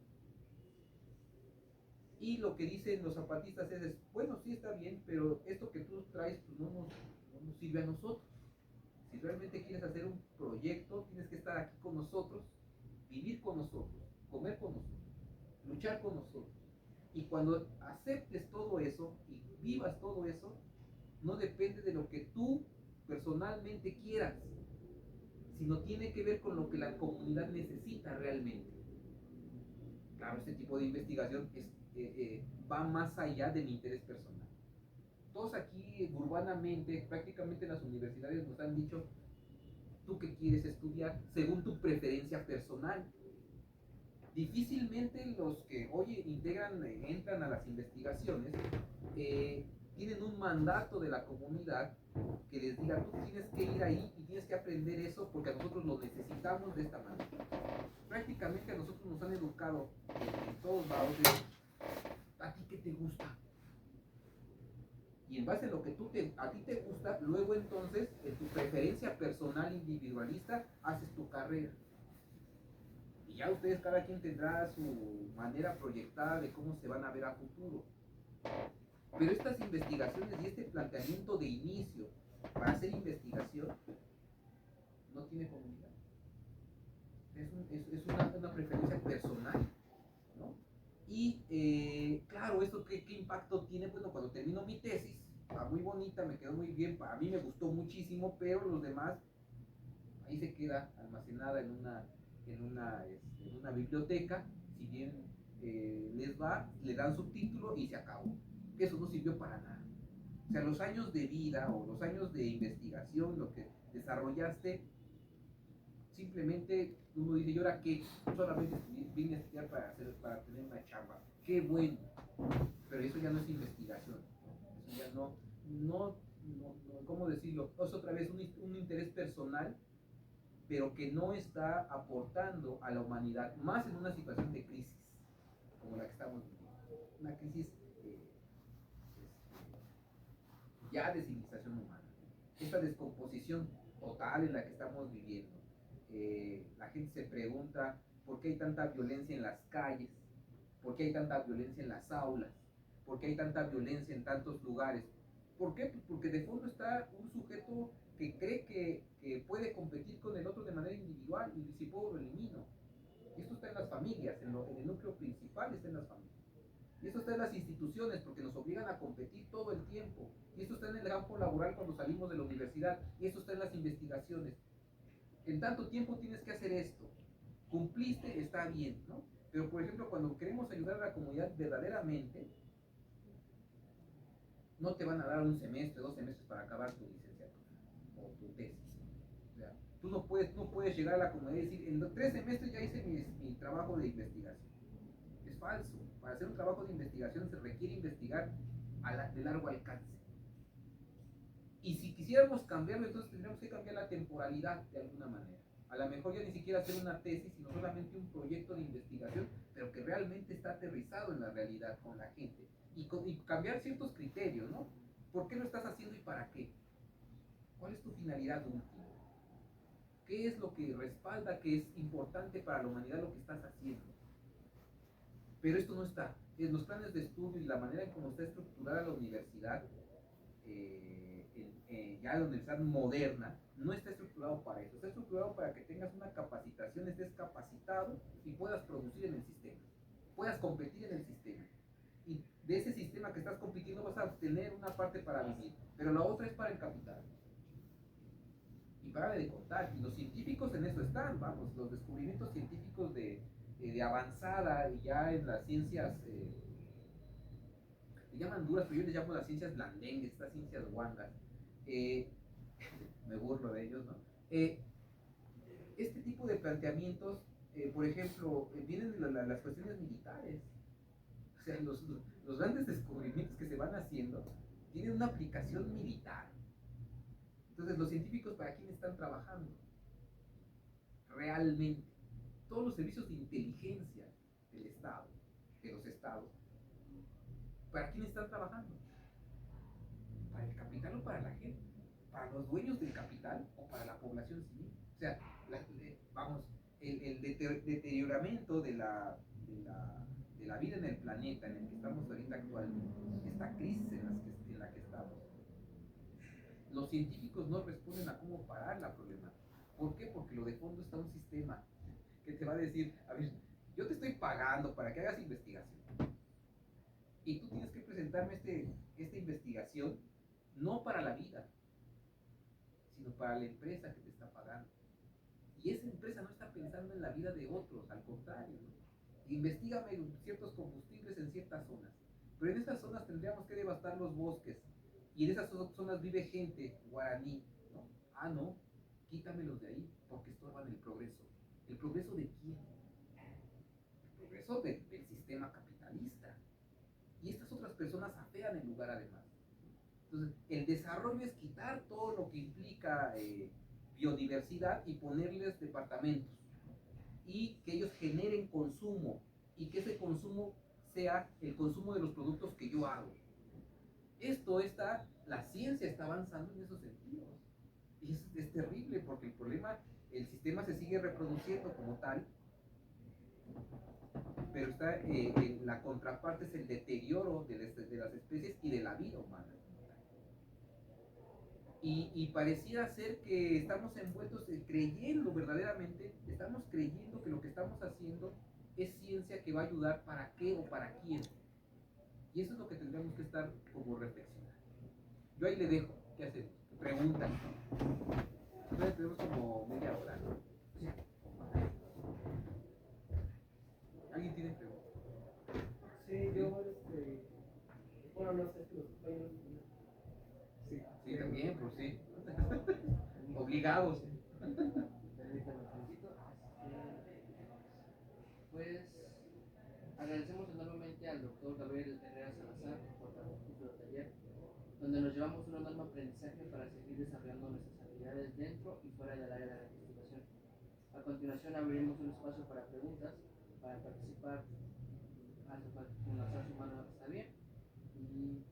Y lo que dicen los zapatistas es, bueno, sí está bien, pero esto que tú traes pues no nos sirve a nosotros. Si realmente quieres hacer un proyecto, tienes que estar aquí con nosotros, vivir con nosotros, comer con nosotros, luchar con nosotros. Y cuando aceptes todo eso y vivas todo eso, no depende de lo que tú personalmente quieras, sino tiene que ver con lo que la comunidad necesita realmente. Claro, este tipo de investigación va más allá de mi interés personal. Todos aquí urbanamente, prácticamente en las universidades nos han dicho, tú qué quieres estudiar según tu preferencia personal. Difícilmente los que hoy entran a las investigaciones, tienen un mandato de la comunidad que les diga, tú tienes que ir ahí y tienes que aprender eso porque a nosotros lo necesitamos de esta manera. Prácticamente a nosotros nos han educado en todos lados de, ¿a ti qué te gusta? Y en base a lo que a ti te gusta, luego entonces, en tu preferencia personal individualista, haces tu carrera. Y ya ustedes, cada quien tendrá su manera proyectada de cómo se van a ver a futuro. Pero estas investigaciones y este planteamiento de inicio para hacer investigación no tiene comunidad. Es una preferencia personal, ¿no? Y claro, ¿esto qué impacto tiene? Bueno, cuando termino mi tesis, muy bonita, me quedó muy bien, a mí me gustó muchísimo, pero los demás, ahí se queda almacenada en una biblioteca, si bien les va, le dan subtítulo y se acabó. Eso no sirvió para nada. O sea, los años de vida o los años de investigación, lo que desarrollaste, simplemente uno dice, ¿y ahora qué? Solamente vine a estudiar para tener una chamba. Qué bueno. Pero eso ya no es investigación. Eso ya no ¿cómo decirlo? Es otra vez un interés personal, pero que no está aportando a la humanidad, más en una situación de crisis como la que estamos viviendo. Una crisis ya de civilización humana. Esta descomposición total en la que estamos viviendo. La gente se pregunta por qué hay tanta violencia en las calles, por qué hay tanta violencia en las aulas, por qué hay tanta violencia en tantos lugares. ¿Por qué? Pues porque de fondo está un sujeto que cree que puede competir con el otro de manera individual y si puedo lo elimino. Y esto está en las familias, en el núcleo principal está en las familias. Y esto está en las instituciones porque nos obligan a competir todo el tiempo. Y esto está en el campo laboral cuando salimos de la universidad. Y esto está en las investigaciones. En tanto tiempo tienes que hacer esto. Cumpliste, está bien, ¿no? Pero por ejemplo, cuando queremos ayudar a la comunidad verdaderamente, no te van a dar un semestre, 2 semestres para acabar tu licenciatura o tu tesis. O sea, tú no puedes llegar a la comunidad y decir, en 3 semestres ya hice mi trabajo de investigación. Es falso. Para hacer un trabajo de investigación se requiere investigar de largo alcance. Y si quisiéramos cambiarlo, entonces tendríamos que cambiar la temporalidad de alguna manera. A lo mejor ya ni siquiera hacer una tesis, sino solamente un proyecto de investigación, pero que realmente está aterrizado en la realidad con la gente. Y cambiar ciertos criterios, ¿no? ¿Por qué lo estás haciendo y para qué? ¿Cuál es tu finalidad última? ¿Qué es lo que respalda que es importante para la humanidad lo que estás haciendo? Pero esto no está. En los planes de estudio y la manera en cómo está estructurada la universidad, ya la universidad moderna, no está estructurado para eso. Está estructurado para que tengas una capacitación, estés capacitado y puedas producir en el sistema, puedas competir en el sistema. Y de ese sistema que estás compitiendo vas a obtener una parte para vivir, pero la otra es para el capital. Y para de contar, y los científicos en eso están, vamos, los descubrimientos científicos de avanzada y ya en las ciencias, le llaman duras, pero yo les llamo las ciencias blandengues, estas ciencias guangas. Me burlo de ellos, ¿no? Este tipo de planteamientos por ejemplo, vienen las cuestiones militares. O sea, los grandes descubrimientos que se van haciendo tienen una aplicación militar. Entonces, los científicos, ¿para quién están trabajando? Realmente. Todos los servicios de inteligencia del Estado, de los estados, ¿para quién están trabajando? ¿Para el capital o para la gente? ¿Para los dueños del capital o para la población civil? O sea, vamos, el deterioramiento de la vida en el planeta en el que estamos ahorita actualmente, esta crisis en la que estamos, los científicos no responden a cómo parar la problemática. ¿Por qué? Porque lo de fondo está un sistema que te va a decir, a ver, yo te estoy pagando para que hagas investigación. Y tú tienes que presentarme esta investigación no para la vida, sino para la empresa que te está pagando. Y esa empresa no está pensando en la vida de otros, al contrario, ¿no? Investígame ciertos combustibles en ciertas zonas, pero en esas zonas tendríamos que devastar los bosques, y en esas zonas vive gente guaraní, ¿no? Ah, no, quítamelos de ahí, porque estorban el progreso. ¿El progreso de quién? El progreso del sistema capitalista. Y estas otras personas afean el lugar además. Entonces, el desarrollo es quitar todo lo que implica biodiversidad y ponerles departamentos, y que ellos generen consumo, y que ese consumo sea el consumo de los productos que yo hago. La ciencia está avanzando en esos sentidos. Y es terrible porque el problema, el sistema se sigue reproduciendo como tal, pero está la contraparte es el deterioro de las especies y de la vida humana. Y pareciera ser que estamos envueltos creyendo verdaderamente, estamos creyendo que lo que estamos haciendo es ciencia que va a ayudar para qué o para quién. Y eso es lo que tendremos que estar como reflexionando. Yo ahí le dejo, ¿qué hacemos? Preguntan. Entonces tenemos como media hora, ¿no? Sí. ¿Alguien tiene preguntas? Sí, yo, bueno, no sé si los compañeros. Sí, sí, también, por sí. Obligados. Pues agradecemos enormemente al doctor Gabriel Herrera Salazar por nuestro taller, donde nos llevamos un enorme aprendizaje para seguir desarrollando nuestras habilidades dentro y fuera del área de la investigación. A continuación abriremos un espacio para preguntas, para participar. Con la su mano está bien. Y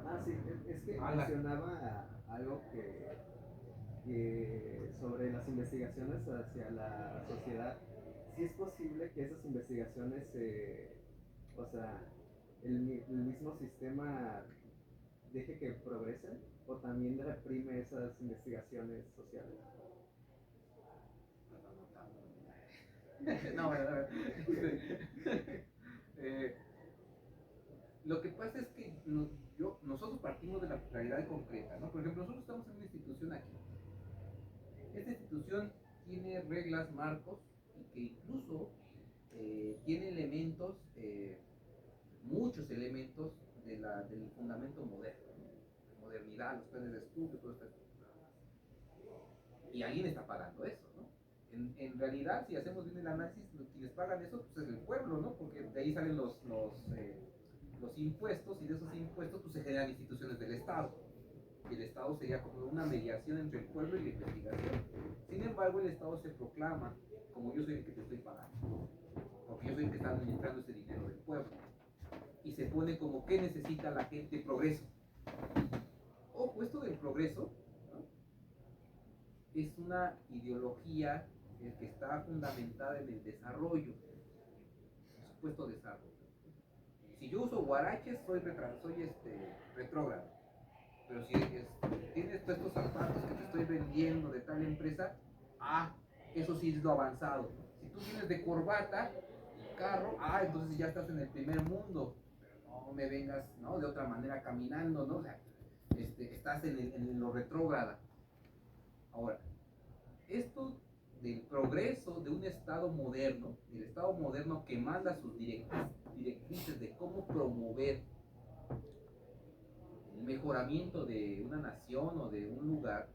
Ah, sí, es que mencionaba algo que sobre las investigaciones hacia la sociedad. Si es posible que esas investigaciones, o sea, el mismo sistema deje que progresen, o también reprime esas investigaciones sociales. No, bueno, lo que pasa es que nosotros partimos de la realidad concreta, ¿no? Por ejemplo, nosotros estamos en una institución aquí. Esta institución tiene reglas, marcos, y que incluso tiene elementos, muchos elementos del fundamento moderno, ¿no? Modernidad, los planes de estudio, todo está estructurado. Y alguien está pagando eso, ¿no? En realidad, si hacemos bien el análisis, quienes pagan eso pues es el pueblo, ¿no? Porque de ahí salen los impuestos, y de esos impuestos pues, se generan instituciones del Estado. Y el Estado sería como una mediación entre el pueblo y la investigación. Sin embargo, el Estado se proclama como yo soy el que te estoy pagando, porque yo soy el que está administrando ese dinero del pueblo. Y se pone como que necesita la gente progreso. Ojo, esto del progreso, ¿no? Es una ideología que está fundamentada en el desarrollo, el supuesto desarrollo. Si yo uso guaraches, soy retrógrado. Pero si tienes todos estos zapatos que te estoy vendiendo de tal empresa, eso sí es lo avanzado. Si tú vienes de corbata y carro, entonces ya estás en el primer mundo. Pero no me vengas, ¿no? De otra manera caminando, ¿no? O sea, estás en lo retrógrada. Ahora, esto del progreso de un Estado moderno, el Estado moderno que manda sus directrices de cómo promover el mejoramiento de una nación o de un lugar,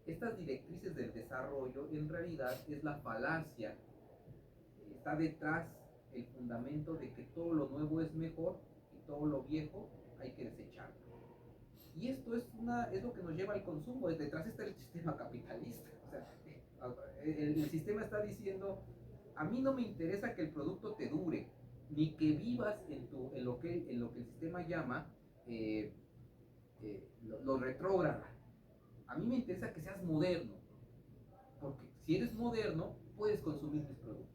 Estas directrices del desarrollo en realidad es la falacia. Está detrás el fundamento de que todo lo nuevo es mejor y todo lo viejo hay que desecharlo. Y esto es lo que nos lleva al consumo. Detrás está el sistema capitalista. O sea, el sistema está diciendo, a mí no me interesa que el producto te dure, ni que vivas en lo que el sistema llama lo retrógrado. A mí me interesa que seas moderno, porque si eres moderno, puedes consumir mis productos.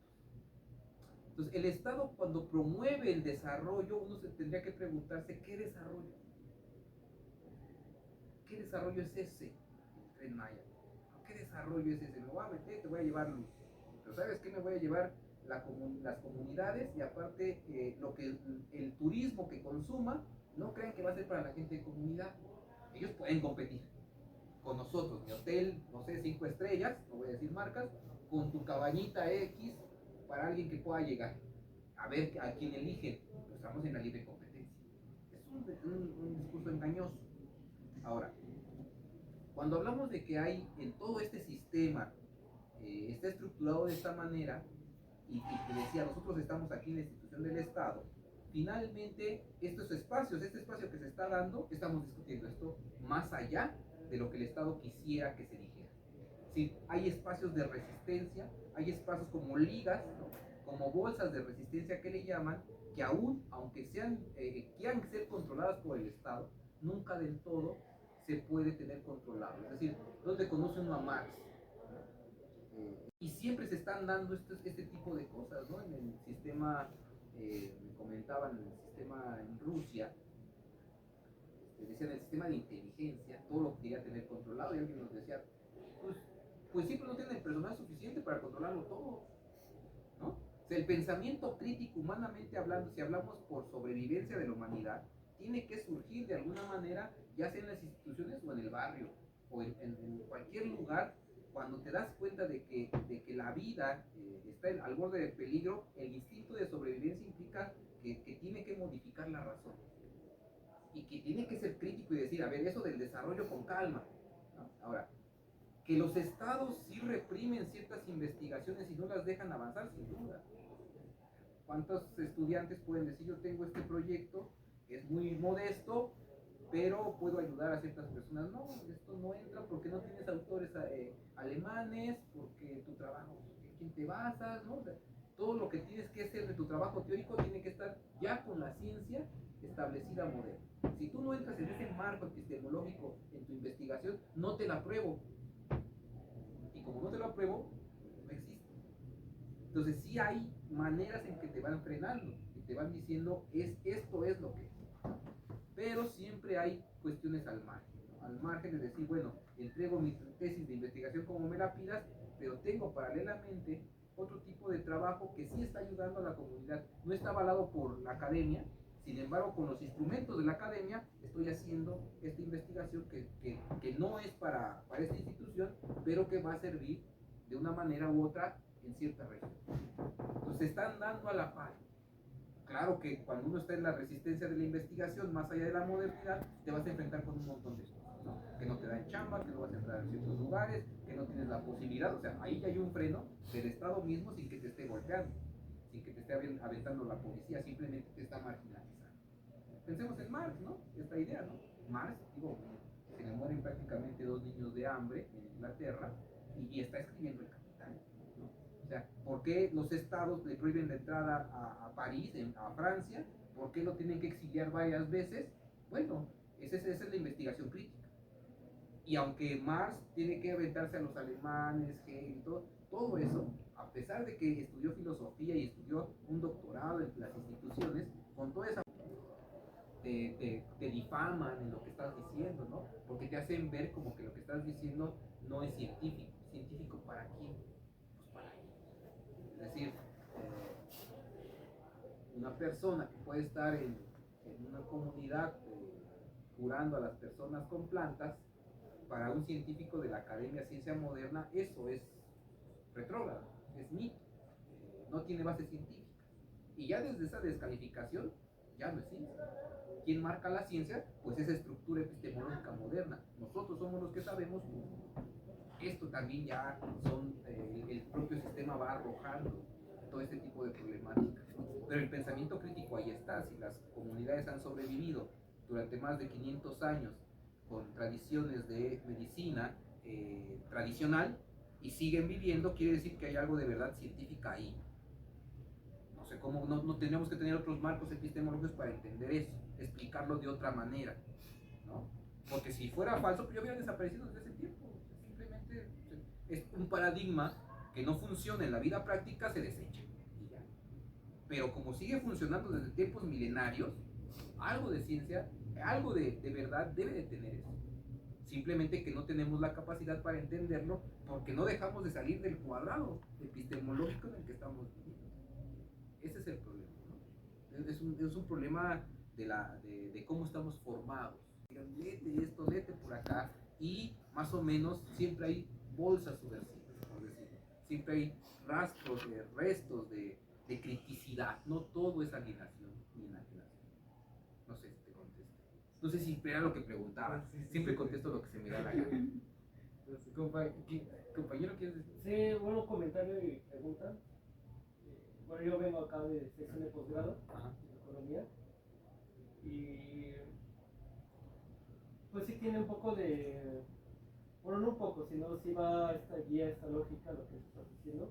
Entonces, el Estado, cuando promueve el desarrollo, uno se tendría que preguntarse, ¿qué desarrollo? ¿Qué desarrollo es ese? El Tren Maya. ¿Qué desarrollo es ese? Me voy a meter, te voy a llevar luz. Pero ¿sabes qué? Me voy a llevar las comunidades y aparte el turismo que consuma, no crean que va a ser para la gente de comunidad. Ellos pueden competir con nosotros, mi hotel, no sé, 5 estrellas, no voy a decir marcas, con tu cabañita X para alguien que pueda llegar. A ver a quién eligen. Pues estamos en la libre competencia. Es un discurso engañoso. Ahora, cuando hablamos de que hay en todo este sistema, está estructurado de esta manera, y que decía, nosotros estamos aquí en la institución del Estado, finalmente estos espacios, este espacio que se está dando, estamos discutiendo esto más allá de lo que el Estado quisiera que se dijera. Sí, hay espacios de resistencia, hay espacios como ligas, ¿no? Como bolsas de resistencia que le llaman, que aún, aunque quieran ser controladas por el Estado, nunca del todo se puede tener controlado. Es decir, donde conoce uno a Marx, y siempre se están dando este tipo de cosas, ¿no? En el sistema, me comentaban, en el sistema en Rusia, decían el sistema de inteligencia, todo lo quería tener controlado, y alguien nos decía, pues siempre no tienen el personal suficiente para controlarlo todo, ¿no? O sea, el pensamiento crítico, humanamente hablando, si hablamos por sobrevivencia de la humanidad, tiene que surgir de alguna manera, ya sea en las instituciones o en el barrio, o en cualquier lugar. Cuando te das cuenta de que la vida está al borde del peligro, el instinto de sobrevivencia implica que tiene que modificar la razón. Y que tiene que ser crítico y decir, a ver, eso del desarrollo con calma, ¿no? Ahora, que los estados sí reprimen ciertas investigaciones y no las dejan avanzar, sin duda. ¿Cuántos estudiantes pueden decir, yo tengo este proyecto, es muy modesto, pero puedo ayudar a ciertas personas? No, esto no entra porque no tienes autores alemanes, porque tu trabajo, ¿en quién te basas? ¿No? O sea, todo lo que tienes que hacer de tu trabajo teórico tiene que estar ya con la ciencia establecida moderna. Si tú no entras en ese marco epistemológico en tu investigación, no te la apruebo. Y como no te lo apruebo, no existe. Entonces sí hay maneras en que te van frenando y te van diciendo, esto es lo que es. Pero siempre hay cuestiones al margen, ¿no? Al margen de decir, bueno, entrego mi tesis de investigación como me la pidas, pero tengo paralelamente otro tipo de trabajo que sí está ayudando a la comunidad. No está avalado por la academia, sin embargo, con los instrumentos de la academia estoy haciendo esta investigación que no es para esta institución, pero que va a servir de una manera u otra en cierta región. Entonces se están dando a la par. Claro que cuando uno está en la resistencia de la investigación, más allá de la modernidad, te vas a enfrentar con un montón de cosas, ¿no? Que no te dan chamba, que no vas a entrar en ciertos lugares, que no tienes la posibilidad. O sea, ahí ya hay un freno del Estado mismo sin que te esté golpeando, sin que te esté aventando la policía, simplemente te está marginalizando. Pensemos en Marx, ¿no? Esta idea, ¿no? Marx, digo, se le mueren prácticamente 2 niños de hambre en Inglaterra y está escribiendo El Capital, ¿no? O sea, ¿por qué los estados le prohíben la entrada a París, a Francia? ¿Por qué lo tienen que exiliar varias veces? Bueno, esa es la investigación crítica. Y aunque Marx tiene que aventarse a los alemanes, Hegel, todo eso, a pesar de que estudió filosofía y estudió un doctorado en las instituciones, con toda esa te difaman en lo que estás diciendo, ¿no? Porque te hacen ver como que lo que estás diciendo no es científico. ¿Científico para quién? Pues para ellos. Es decir, una persona que puede estar en una comunidad curando a las personas con plantas, para un científico de la Academia Ciencia Moderna, eso es retrógrado, es mito, no tiene base científica. Y ya desde esa descalificación, ya no es ciencia. ¿Quién marca la ciencia? Pues esa estructura epistemológica moderna. Nosotros somos los que sabemos esto también ya son, el propio sistema va arrojando todo este tipo de problemáticas, ¿no? Pero el pensamiento crítico ahí está. Si las comunidades han sobrevivido durante más de 500 años con tradiciones de medicina tradicional y siguen viviendo, quiere decir que hay algo de verdad científica ahí. No sé cómo, no tenemos que tener otros marcos epistemológicos para entender eso, explicarlo de otra manera, ¿no? Porque si fuera falso, pues yo hubiera desaparecido desde ese tiempo. Simplemente es un paradigma que no funciona en la vida práctica, se desecha y ya. Pero como sigue funcionando desde tiempos milenarios, algo de ciencia, algo de verdad debe de tener eso. Simplemente que no tenemos la capacidad para entenderlo porque no dejamos de salir del cuadrado epistemológico en el que estamos viviendo. Ese es el problema, ¿no? Es un problema de cómo estamos formados. Léete esto, léete por acá, y más o menos siempre hay bolsas subversivas, por decirlo. Siempre hay rastros, restos de criticidad. No todo es alienación ni enajenación. No sé si te contesto. No sé si era lo que preguntaba. Siempre contesto lo que se me da la gana. Compañero, ¿quieres decir? Sí, bueno, comentario y pregunta. Bueno, yo vengo acá de sección de posgrado de economía y pues sí tiene un poco de, bueno, no un poco, sino sí va esta guía, esta lógica, lo que estás diciendo,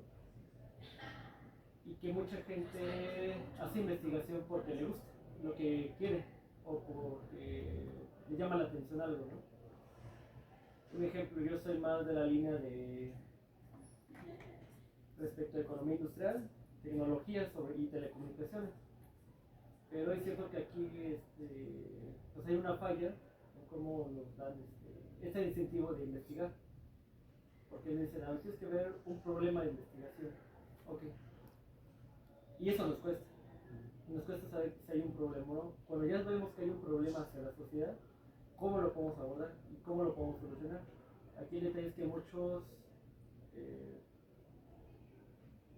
y que mucha gente hace investigación porque le gusta, lo que quiere o porque le llama la atención algo, ¿no? Un ejemplo, yo soy más de la línea de respecto a economía industrial, tecnologías y telecomunicaciones. Pero es cierto que aquí pues hay una falla en cómo nos dan este incentivo de investigar. Porque me dicen, tienes que ver un problema de investigación. Ok. Y eso nos cuesta. Nos cuesta saber si hay un problema o no. Cuando ya vemos que hay un problema hacia la sociedad, ¿cómo lo podemos abordar y cómo lo podemos solucionar? Aquí el detalle es que muchos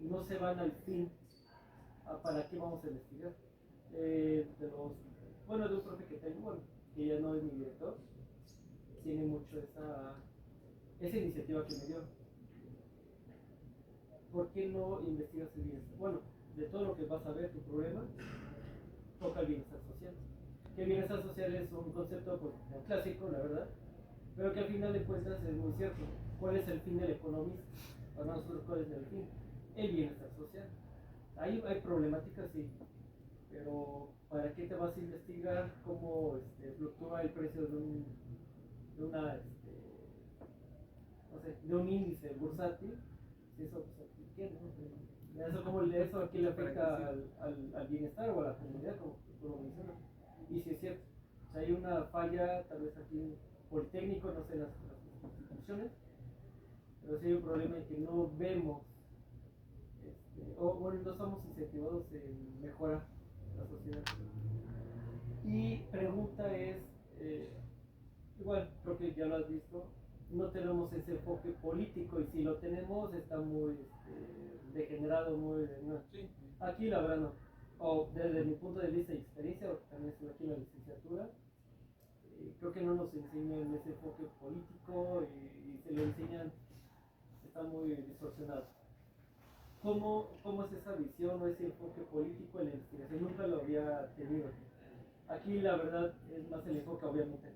no se van al fin a para qué vamos a investigar. Bueno, de un profe que tengo, bueno, que ya no es mi director, tiene mucho esa iniciativa que me dio. ¿Por qué no investigas el bienestar? Bueno, de todo lo que vas a ver, tu problema, toca el bienestar social. Que el bienestar social es un concepto pues, clásico, la verdad, pero que al final de cuentas es muy cierto. ¿Cuál es el fin del economista? Para nosotros, ¿cuál es el fin? El bienestar social. Hay problemáticas, sí, pero ¿para qué te vas a investigar cómo fluctúa el precio no sé, de un índice bursátil? Si eso, pues, ¿qué, no? Eso aquí le afecta al bienestar o a la comunidad, como menciona. Y si es cierto, o sea, hay una falla, tal vez aquí en Politécnico, no sé, en las instituciones, pero sí hay un problema en que no vemos, o bueno, no somos incentivados en mejorar la sociedad. Y pregunta es, igual, creo que ya lo has visto, no tenemos ese enfoque político, y si lo tenemos está muy degenerado, muy... No. Sí. Aquí la verdad no. O desde mi punto de vista y experiencia, porque también estuve aquí en la licenciatura, creo que no nos enseñan ese enfoque político, y se lo enseñan, está muy distorsionado. ¿Cómo es esa visión o ese enfoque político en la investigación? Nunca lo había tenido. Aquí la verdad es más el enfoque, obviamente,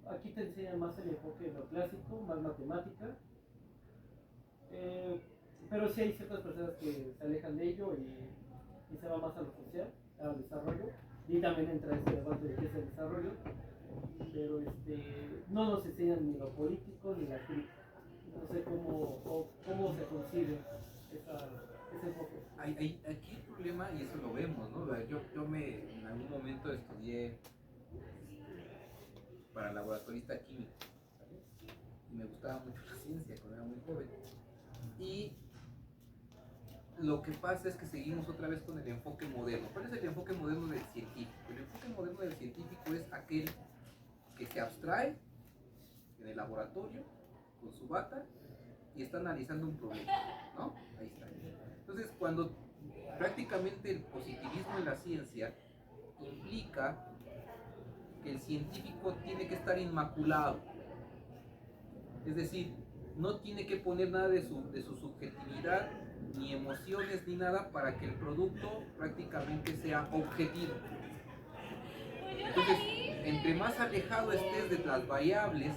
aquí te enseñan más el enfoque en lo clásico, más matemática, pero sí hay ciertas personas que se alejan de ello y se va más a lo social, al desarrollo, y también entra ese debate de qué es el desarrollo, pero no nos enseñan ni lo político ni la crítica. No sé cómo se concibe ese enfoque. Aquí el problema, y eso lo vemos, ¿no? Yo en algún momento estudié para laboratorista químico, ¿sabes? Y me gustaba mucho la ciencia cuando era muy joven. Y lo que pasa es que seguimos otra vez con el enfoque moderno. ¿Cuál es el enfoque moderno del científico? El enfoque moderno del científico es aquel que se abstrae en el laboratorio con su bata y está analizando un problema, ¿no? Ahí está. Entonces, cuando prácticamente el positivismo en la ciencia implica que el científico tiene que estar inmaculado, es decir, no tiene que poner nada de su subjetividad, ni emociones, ni nada, para que el producto prácticamente sea objetivo. Entonces, entre más alejado estés de las variables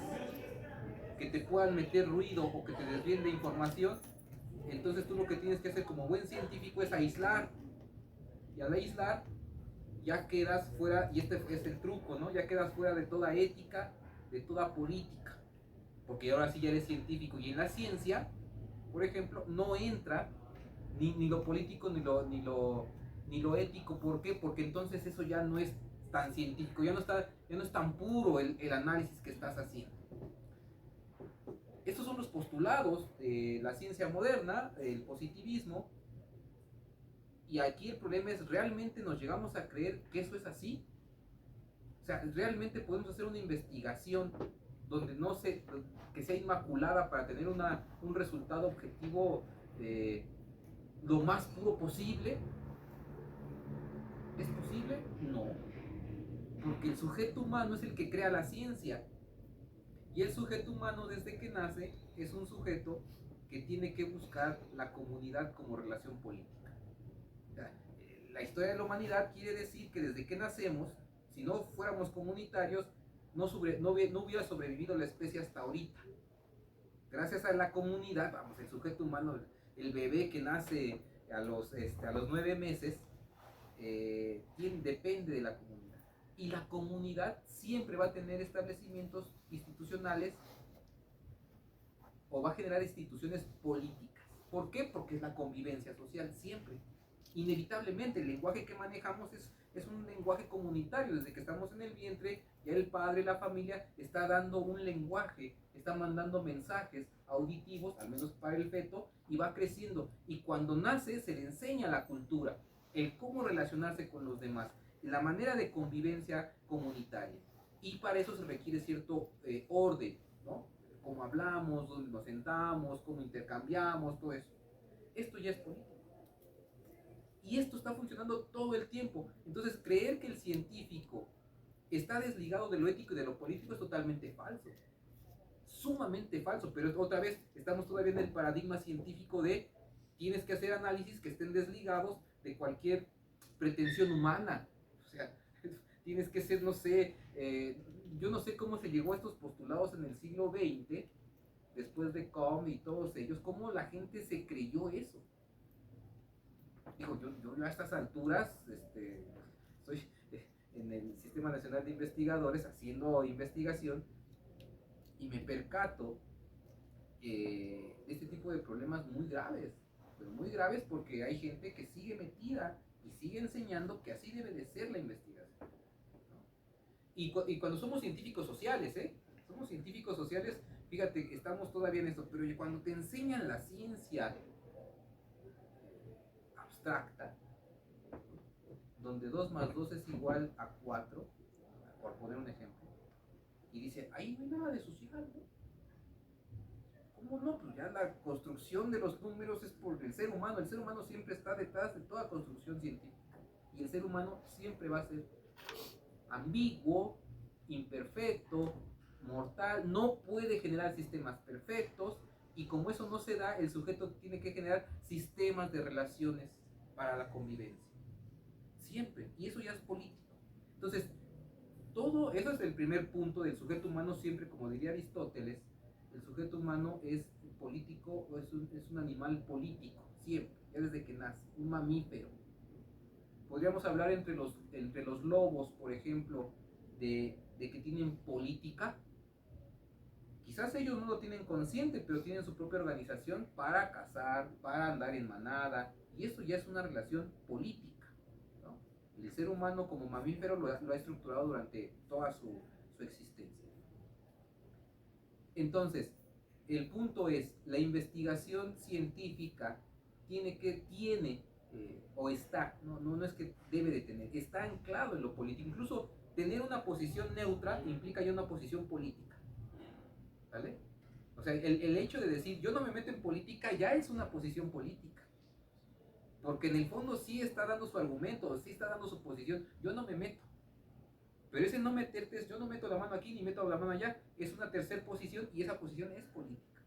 que te puedan meter ruido o que te desvíen de información, entonces tú lo que tienes que hacer como buen científico es aislar. Y al aislar, ya quedas fuera, y este es el truco, ¿no? Ya quedas fuera de toda ética, de toda política. Porque ahora sí ya eres científico. Y en la ciencia, por ejemplo, no entra ni lo político ni lo ético. ¿Por qué? Porque entonces eso ya no es tan científico, ya no es tan puro el análisis que estás haciendo. Estos son los postulados de la ciencia moderna, el positivismo. Y aquí el problema es, ¿realmente nos llegamos a creer que eso es así? O sea, ¿realmente podemos hacer una investigación donde que sea inmaculada para tener un resultado objetivo lo más puro posible? ¿Es posible? No. Porque el sujeto humano es el que crea la ciencia. Y el sujeto humano desde que nace es un sujeto que tiene que buscar la comunidad como relación política. O sea, la historia de la humanidad quiere decir que desde que nacemos, si no fuéramos comunitarios, no hubiera sobrevivido la especie hasta ahorita. Gracias a la comunidad, vamos, el sujeto humano, el bebé que nace a los 9 meses, depende de la comunidad. Y la comunidad siempre va a tener establecimientos institucionales o va a generar instituciones políticas. ¿Por qué? Porque es la convivencia social siempre. Inevitablemente el lenguaje que manejamos es un lenguaje comunitario. Desde que estamos en el vientre, ya el padre, la familia está dando un lenguaje, está mandando mensajes auditivos, al menos para el feto, y va creciendo. Y cuando nace se le enseña la cultura, el cómo relacionarse con los demás, la manera de convivencia comunitaria. Y para eso se requiere cierto orden, ¿no? Cómo hablamos, dónde nos sentamos, cómo intercambiamos, todo eso. Esto ya es político. Y esto está funcionando todo el tiempo. Entonces, creer que el científico está desligado de lo ético y de lo político es totalmente falso. Sumamente falso. Pero otra vez, estamos todavía en el paradigma científico de tienes que hacer análisis que estén desligados de cualquier pretensión humana. O sea, tienes que ser, no sé, yo no sé cómo se llegó a estos postulados en el siglo XX, después de Comte y todos ellos, cómo la gente se creyó eso. Digo, yo a estas alturas estoy en el Sistema Nacional de Investigadores haciendo investigación y me percato de este tipo de problemas muy graves, pero muy graves porque hay gente que sigue metida y sigue enseñando que así debe de ser la investigación, ¿no? Y cuando somos científicos sociales, somos científicos sociales, fíjate, estamos todavía en esto, pero cuando te enseñan la ciencia abstracta, donde 2 más 2 es igual a 4, por poner un ejemplo, y dice, ahí no hay nada de social, ¿no? ¿Cómo no? Pues ya la construcción de los números es por el ser humano siempre está detrás de toda construcción científica, y el ser humano siempre va a ser ambiguo, imperfecto, mortal, no puede generar sistemas perfectos, y como eso no se da, el sujeto tiene que generar sistemas de relaciones para la convivencia. Siempre. Y eso ya es político. Entonces, todo eso es el primer punto del sujeto humano. Siempre, como diría Aristóteles, el sujeto humano es político, o es un animal político, siempre, ya desde que nace, un mamífero. Podríamos hablar entre los lobos, por ejemplo, de que tienen política. Quizás ellos no lo tienen consciente, pero tienen su propia organización para cazar, para andar en manada, y eso ya es una relación política, ¿no? El ser humano como mamífero lo ha estructurado durante toda su existencia. Entonces, el punto es, la investigación científica o está, no es que debe de tener, está anclado en lo político. Incluso tener una posición neutra implica ya una posición política. ¿Vale? O sea, el hecho de decir yo no me meto en política ya es una posición política. Porque en el fondo sí está dando su argumento, sí está dando su posición. Yo no me meto. Pero ese no meterte es yo no meto la mano aquí ni meto la mano allá. Es una tercera posición y esa posición es política.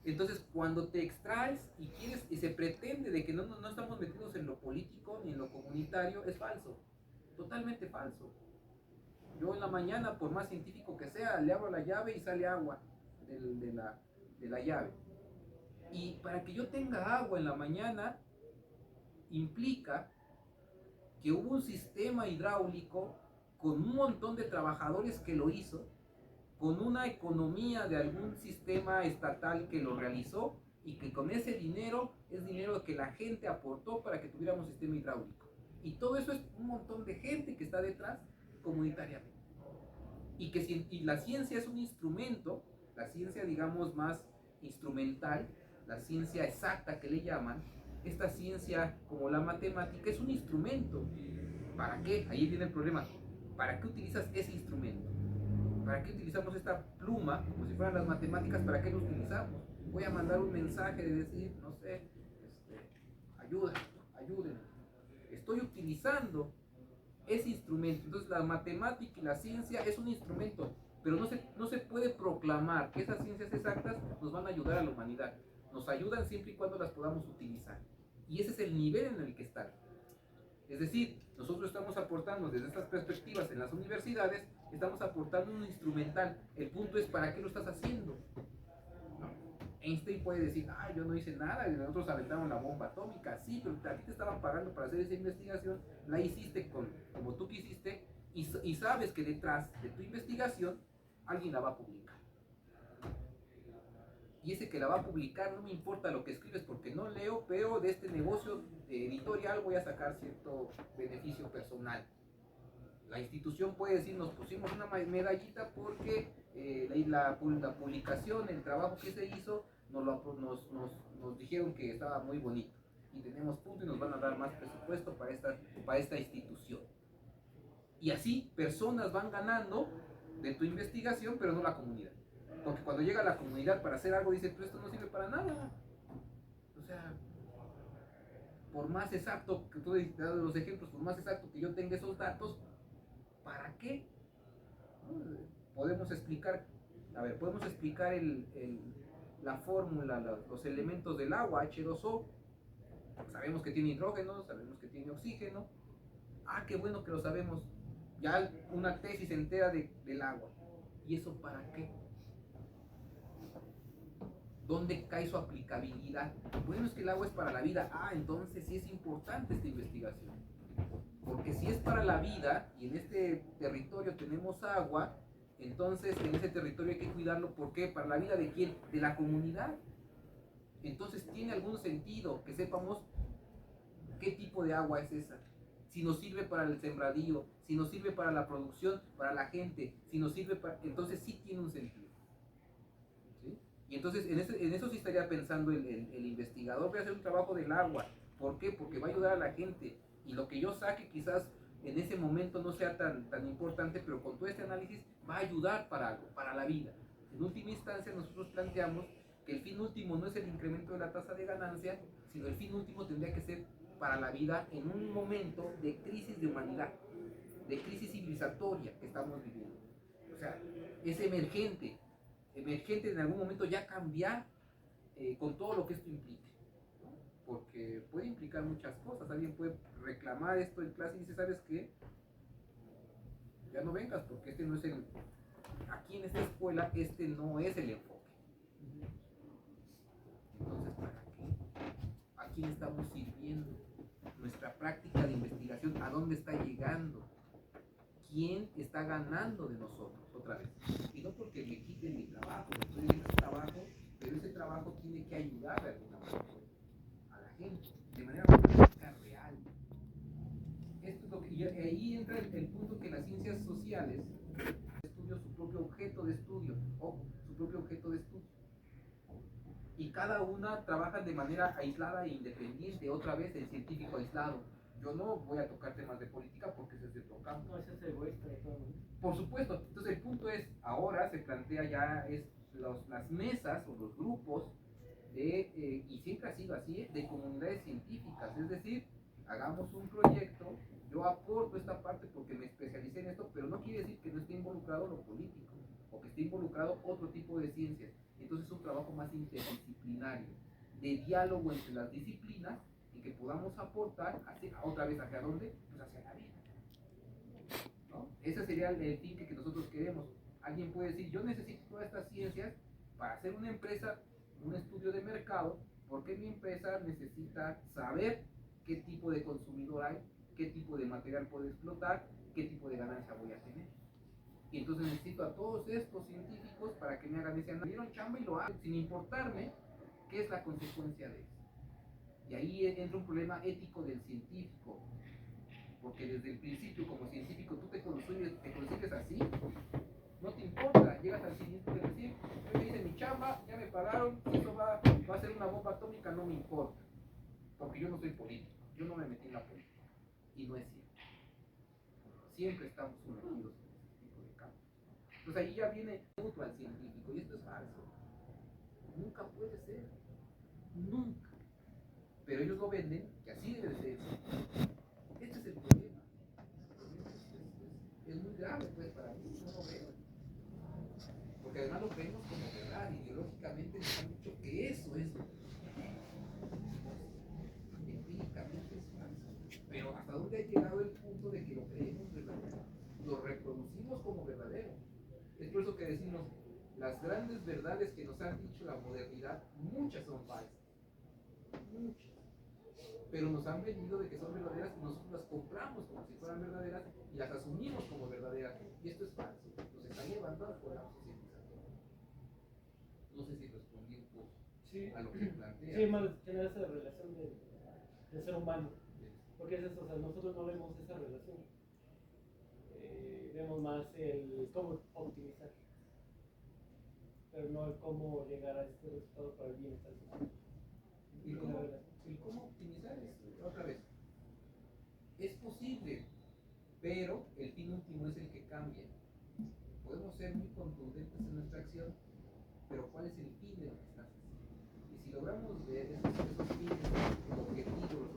Entonces, cuando te extraes y quieres y se pretende de que no estamos metidos en lo político ni en lo comunitario, es falso, totalmente falso. Yo en la mañana, por más científico que sea, le abro la llave y sale agua de la llave. Y para que yo tenga agua en la mañana, implica que hubo un sistema hidráulico con un montón de trabajadores que lo hizo, con una economía de algún sistema estatal que lo realizó y que con ese dinero es dinero que la gente aportó para que tuviéramos un sistema hidráulico. Y todo eso es un montón de gente que está detrás comunitariamente. Y la ciencia es un instrumento, la ciencia digamos más instrumental, la ciencia exacta que le llaman, esta ciencia como la matemática es un instrumento. ¿Para qué? Ahí viene el problema. ¿Para qué utilizas ese instrumento? ¿Para qué utilizamos esta pluma como si fueran las matemáticas? ¿Para qué lo utilizamos? Voy a mandar un mensaje de decir, no sé, ayuda, ayúdenme. Estoy utilizando ese instrumento. Entonces la matemática y la ciencia es un instrumento, pero no se puede proclamar que esas ciencias exactas nos van a ayudar a la humanidad. Nos ayudan siempre y cuando las podamos utilizar. Y ese es el nivel en el que están. Es decir, nosotros estamos aportando desde estas perspectivas en las universidades, estamos aportando un instrumental. El punto es para qué lo estás haciendo. ¿No? Einstein puede decir, yo no hice nada, y nosotros aventamos la bomba atómica. Sí, pero a ti te estaban pagando para hacer esa investigación, la hiciste como tú quisiste, y sabes que detrás de tu investigación alguien la va a publicar. Y ese que la va a publicar no me importa lo que escribes porque no leo, pero de este negocio editorial voy a sacar cierto beneficio personal. La institución puede decir, nos pusimos una medallita porque la publicación, el trabajo que se hizo, nos dijeron que estaba muy bonito y tenemos punto y nos van a dar más presupuesto para esta institución. Y así personas van ganando de tu investigación, pero no la comunidad. Porque cuando llega la comunidad para hacer algo, dice, pero esto no sirve para nada. O sea, por más exacto que tú has dado los ejemplos, por más exacto que yo tenga esos datos, ¿para qué? Podemos explicar, podemos explicar la fórmula, los elementos del agua, H2O. Sabemos que tiene hidrógeno, sabemos que tiene oxígeno. Qué bueno que lo sabemos. Ya una tesis entera del agua. ¿Y eso para qué? ¿Dónde cae su aplicabilidad? Bueno, es que el agua es para la vida. Entonces sí es importante esta investigación. Porque si es para la vida y en este territorio tenemos agua, entonces en ese territorio hay que cuidarlo. ¿Por qué? ¿Para la vida de quién? De la comunidad. Entonces tiene algún sentido que sepamos qué tipo de agua es esa. Si nos sirve para el sembradío, si nos sirve para la producción, para la gente, si nos sirve para... Entonces sí tiene un sentido. ¿Sí? Y entonces en eso sí estaría pensando el investigador. Voy a hacer un trabajo del agua. ¿Por qué? Porque va a ayudar a la gente. Y lo que yo saque quizás en ese momento no sea tan importante, pero con todo este análisis va a ayudar para algo, para la vida. En última instancia nosotros planteamos que el fin último no es el incremento de la tasa de ganancia, sino el fin último tendría que ser para la vida en un momento de crisis de humanidad, de crisis civilizatoria que estamos viviendo. O sea, es emergente en algún momento ya cambiar con todo lo que esto implique, ¿no? Porque puede implicar muchas cosas. Alguien puede reclamar esto en clase y dice, ¿sabes qué? Ya no vengas porque este no es aquí en esta escuela este no es el enfoque. Entonces, ¿para qué? ¿A quién estamos sirviendo? Nuestra práctica de investigación, ¿a dónde está llegando? ¿Quién está ganando de nosotros? Otra vez. Y no porque me quiten mi trabajo, estoy en ese trabajo, pero ese trabajo tiene que ayudar de alguna manera a la gente, de manera práctica real. Esto es lo que, y ahí entra el punto que las ciencias sociales estudian su propio objeto de estudio, su propio objeto de estudio. Y cada una trabaja de manera aislada e independiente, otra vez el científico aislado. Yo no voy a tocar temas de política porque ese es de otro campo. No, ese es egoísta de todo. Por supuesto. Entonces el punto es, ahora se plantea ya las mesas o los grupos y siempre ha sido así, de comunidades científicas. Es decir, hagamos un proyecto, yo aporto esta parte porque me especialicé en esto, pero no quiere decir que no esté involucrado lo político. o que esté involucrado otro tipo de ciencias. Entonces es un trabajo más interdisciplinario, de diálogo entre las disciplinas y que podamos aportar otra vez hacia dónde, pues hacia la vida, ¿no? Ese sería el fin que nosotros queremos. Alguien puede decir, yo necesito todas estas ciencias para hacer una empresa, un estudio de mercado, porque mi empresa necesita saber qué tipo de consumidor hay, qué tipo de material puedo explotar, qué tipo de ganancia voy a tener. Y entonces necesito a todos estos científicos para que me hagan ese análisis. Dieron chamba y lo hagan sin importarme qué es la consecuencia de eso. Y ahí entra un problema ético del científico, porque desde el principio como científico tú te consigues así, no te importa, llegas al científico y decir, yo hice mi chamba, ya me pagaron, si eso va a ser una bomba atómica, no me importa, porque yo no soy político, yo no me metí en la política, y no es cierto. Siempre estamos sumergidos en ese tipo de campos. Entonces ahí ya viene mutuo al científico, y esto es falso. Nunca puede ser, nunca. Pero ellos lo venden que así debe ser. Este es el problema. Es muy grave, pues, para mí, no lo veo. Porque además lo vemos como verdad, ideológicamente nos han dicho que eso es verdad. Empíricamente es falso. Pero hasta dónde ha llegado el punto de que lo creemos verdadero, lo reproducimos como verdadero. Es por eso que decimos, las grandes verdades que nos han dicho la modernidad, muchas son falsas. Muchas. Pero nos han venido de que son verdaderas y nosotros las compramos como si fueran verdaderas y las asumimos como verdaderas. Y esto es falso. Nos está llevando al colapso civilizacional. No sé si respondí un poco a lo que plantea. Sí, más tener esa relación del ser humano. Porque es eso, o sea, nosotros no vemos esa relación. Vemos más el cómo optimizar, pero no el cómo llegar a este resultado para el bienestar social. ¿Y cómo optimizar esto? Otra vez. Es posible, pero el fin último es el que cambia. Podemos ser muy contundentes en nuestra acción, pero ¿cuál es el fin de lo que estás haciendo? Y si logramos ver esos fines, los objetivos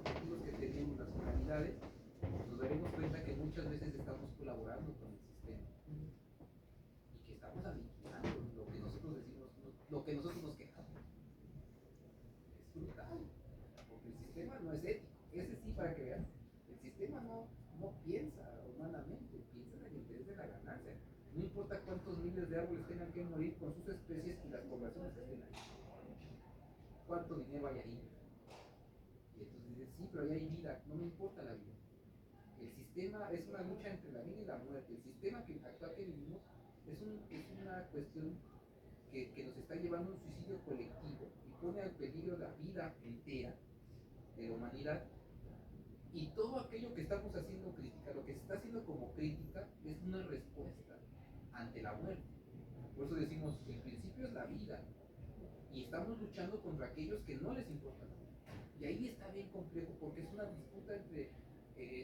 que tenemos, las finalidades, nos daremos cuenta que muchas veces estamos colaborando con el sistema y que estamos aniquilando lo que nosotros decimos, lo que nosotros nos quejamos. Es brutal, porque el sistema no es ético. Ese sí, para que vean, el sistema no piensa humanamente, piensa en el interés de la ganancia. No importa cuántos miles de árboles tengan que morir con sus especies y las poblaciones que estén ahí. Cuánto dinero hay ahí. Y entonces dices, sí, pero ahí hay vida, no me importa la vida. El sistema es una lucha entre la vida y la muerte. El sistema actual que vivimos es una cuestión que nos está llevando a un suicidio colectivo y pone al peligro la vida entera de la humanidad. Y todo aquello que estamos haciendo crítica, lo que se está haciendo como crítica, es una respuesta ante la muerte. Por eso decimos, el principio es la vida. Y estamos luchando contra aquellos que no les importa la vida. Y ahí está bien complejo, porque es una disputa entre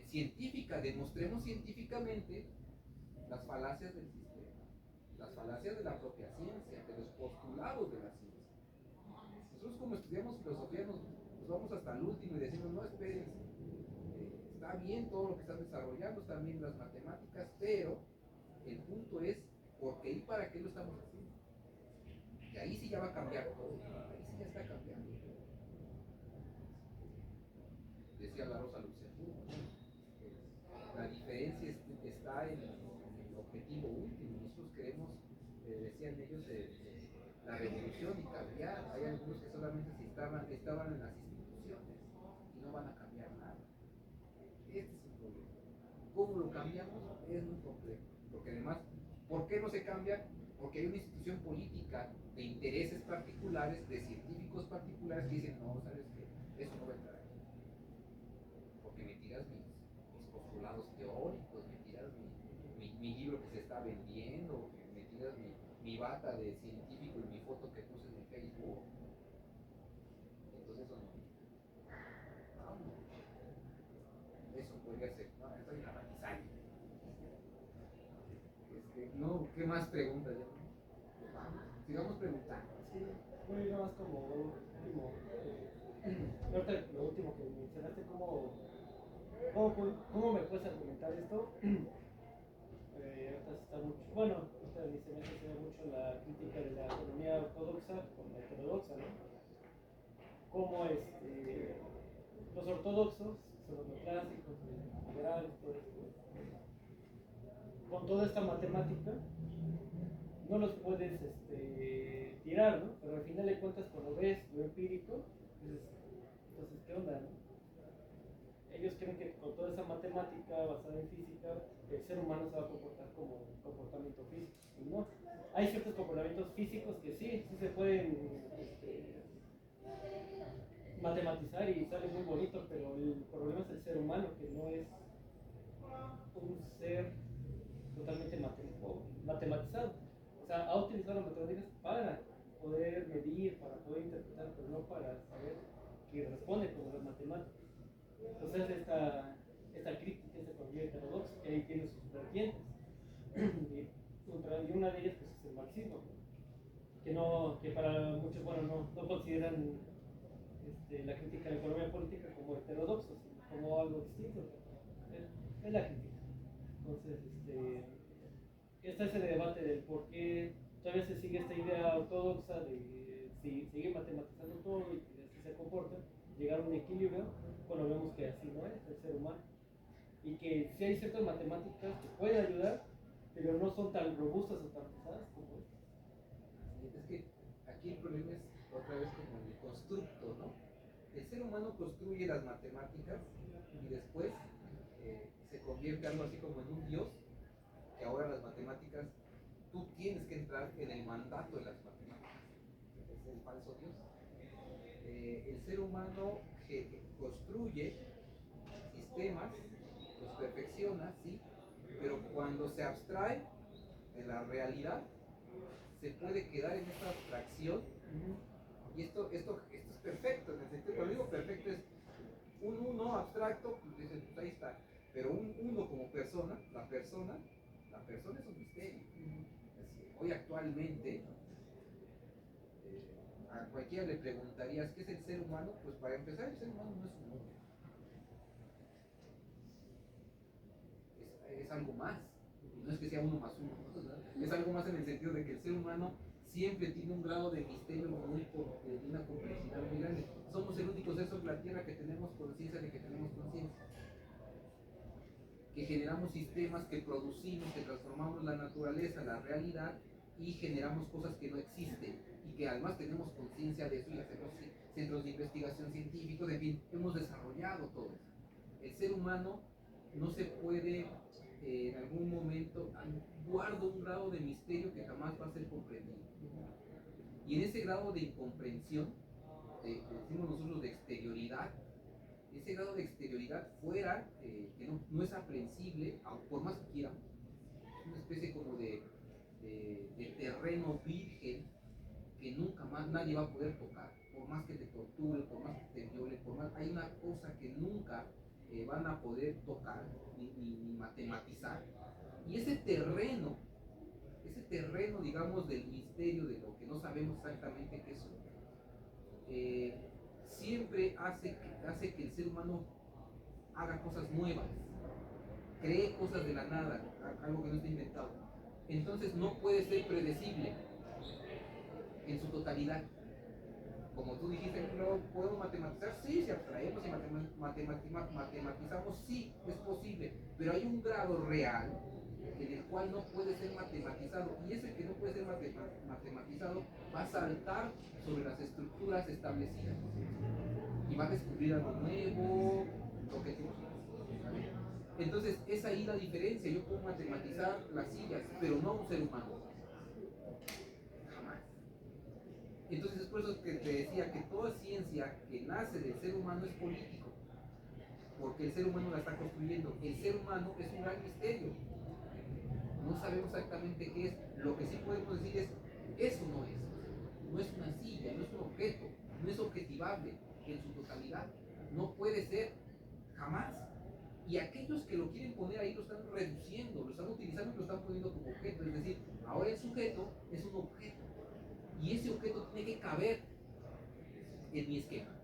científica. Demostremos científicamente las falacias del sistema, las falacias de la propia ciencia, de los postulados de la ciencia. Nosotros como estudiamos filosofía nos vamos hasta el último y decimos, no, espérense, está bien todo lo que están desarrollando, están bien las matemáticas, pero el punto es, ¿por qué y para qué lo estamos haciendo? Y ahí sí ya va a cambiar todo, ahí sí ya está cambiando. Decía la Rosa Luxemburgo, ¿no? La diferencia está en el objetivo último. Nosotros queremos, decían ellos, la revolución y cambiar. Hay algunos que solamente estaban en las instituciones y no van a cambiar nada. Este es el problema. ¿Cómo lo cambiamos? Es muy complejo. Porque además, ¿por qué no se cambia? Porque hay una institución política de intereses particulares, de científicos particulares que dicen, no, ¿sabes qué? Eso no va a entrar aquí. Porque me tiras mis postulados teóricos, me tiras mi libro que se está vendiendo, me tiras mi bata de científico y mi foto que puse en Facebook. Entonces eso no. Eso podría ser. No, estoy dramatizando. No, ¿qué más preguntas? Sigamos preguntando. Sí, voy a ir más como último. Lo último que mencionaste, ¿cómo me puedes argumentar esto? Ahorita está mucho. Bueno, ahorita dice precisamente se ve mucho la crítica de la economía ortodoxa con la heterodoxa, ¿no? Como los ortodoxos, que son los neoclásicos, los liberales, todo esto, con toda esta matemática, no los puedes tirar, ¿no? Pero al final de cuentas, cuando ves lo empírico, dices, entonces, ¿qué onda, no? Ellos creen que con toda esa matemática basada en física, el ser humano se va a comportar como un comportamiento físico. Y no, hay ciertos comportamientos físicos que sí se pueden matematizar y sale muy bonito, pero el problema es el ser humano, que no es un ser totalmente matematizado. O sea, ha utilizado las matemáticas para poder medir, para poder interpretar, pero no para saber que responde como las matemáticas. Entonces esta crítica, esta economía heterodoxa, que ahí tiene sus vertientes. Y una de ellas pues, es el marxismo, que para muchos no consideran la crítica a la economía política como heterodoxa, sino como algo distinto. Es la crítica. Entonces, este es el debate del por qué todavía se sigue esta idea ortodoxa de si sigue matematizando todo y que así se comporta, llegar a un equilibrio cuando vemos que así no es el ser humano. Y que sí hay ciertas matemáticas que pueden ayudar, pero no son tan robustas o tan pesadas como estas. Es que aquí el problema es otra vez como el constructo, ¿no? El ser humano construye las matemáticas y después se convierte algo así como en un dios, que ahora las matemáticas, tú tienes que entrar en el mandato de las matemáticas, es el falso dios. El ser humano que construye sistemas, los perfecciona, sí, pero cuando se abstrae de la realidad, se puede quedar en esta abstracción. Y esto es perfecto, en el sentido, cuando digo perfecto es un uno abstracto, pues dices, pues ahí está, pero un uno como persona, la persona es un misterio. Hoy actualmente, a cualquiera le preguntarías qué es el ser humano, pues para empezar el ser humano no es un número, es algo más, no es que sea uno más uno, ¿no? Es algo más en el sentido de que el ser humano siempre tiene un grado de misterio de una complejidad muy grande. Somos el único ser sobre la Tierra que tenemos conciencia de que tenemos conciencia, que generamos sistemas, que producimos, que transformamos la naturaleza, la realidad, y generamos cosas que no existen, y que además tenemos conciencia de eso y hacemos centros de investigación científicos, en fin, hemos desarrollado todo eso. El ser humano no se puede, en algún momento, guarda un grado de misterio que jamás va a ser comprendido. Y en ese grado de incomprensión, que decimos nosotros de exterioridad, ese grado de exterioridad fuera, que no es aprehensible, por más que quieramos, es una especie como de terreno virgen que nunca más nadie va a poder tocar, por más que te torture, por más que te viole, hay una cosa que nunca van a poder tocar ni matematizar. Y ese terreno, digamos, del misterio, de lo que no sabemos exactamente qué es, siempre hace que el ser humano haga cosas nuevas, cree cosas de la nada, algo que no está inventado. Entonces no puede ser predecible en su totalidad. Como tú dijiste, no podemos matematizar, sí, si abstraemos y matematizamos, sí, es posible, pero hay un grado real en el cual no puede ser matematizado, y ese que no puede ser matematizado va a saltar sobre las estructuras establecidas y va a descubrir algo nuevo, lo que tú quieras. Entonces es ahí la diferencia. Yo puedo matematizar las sillas, pero no a un ser humano, jamás. Entonces es por eso que te decía que toda ciencia que nace del ser humano es político, porque el ser humano la está construyendo. El ser humano es un gran misterio, no sabemos exactamente qué es. Lo que sí podemos decir es, eso no es una silla, no es un objeto, no es objetivable en su totalidad, no puede ser, jamás. Y aquellos que lo quieren poner ahí lo están reduciendo, lo están utilizando y lo están poniendo como objeto. Es decir, ahora el sujeto es un objeto, y ese objeto tiene que caber en mi esquema,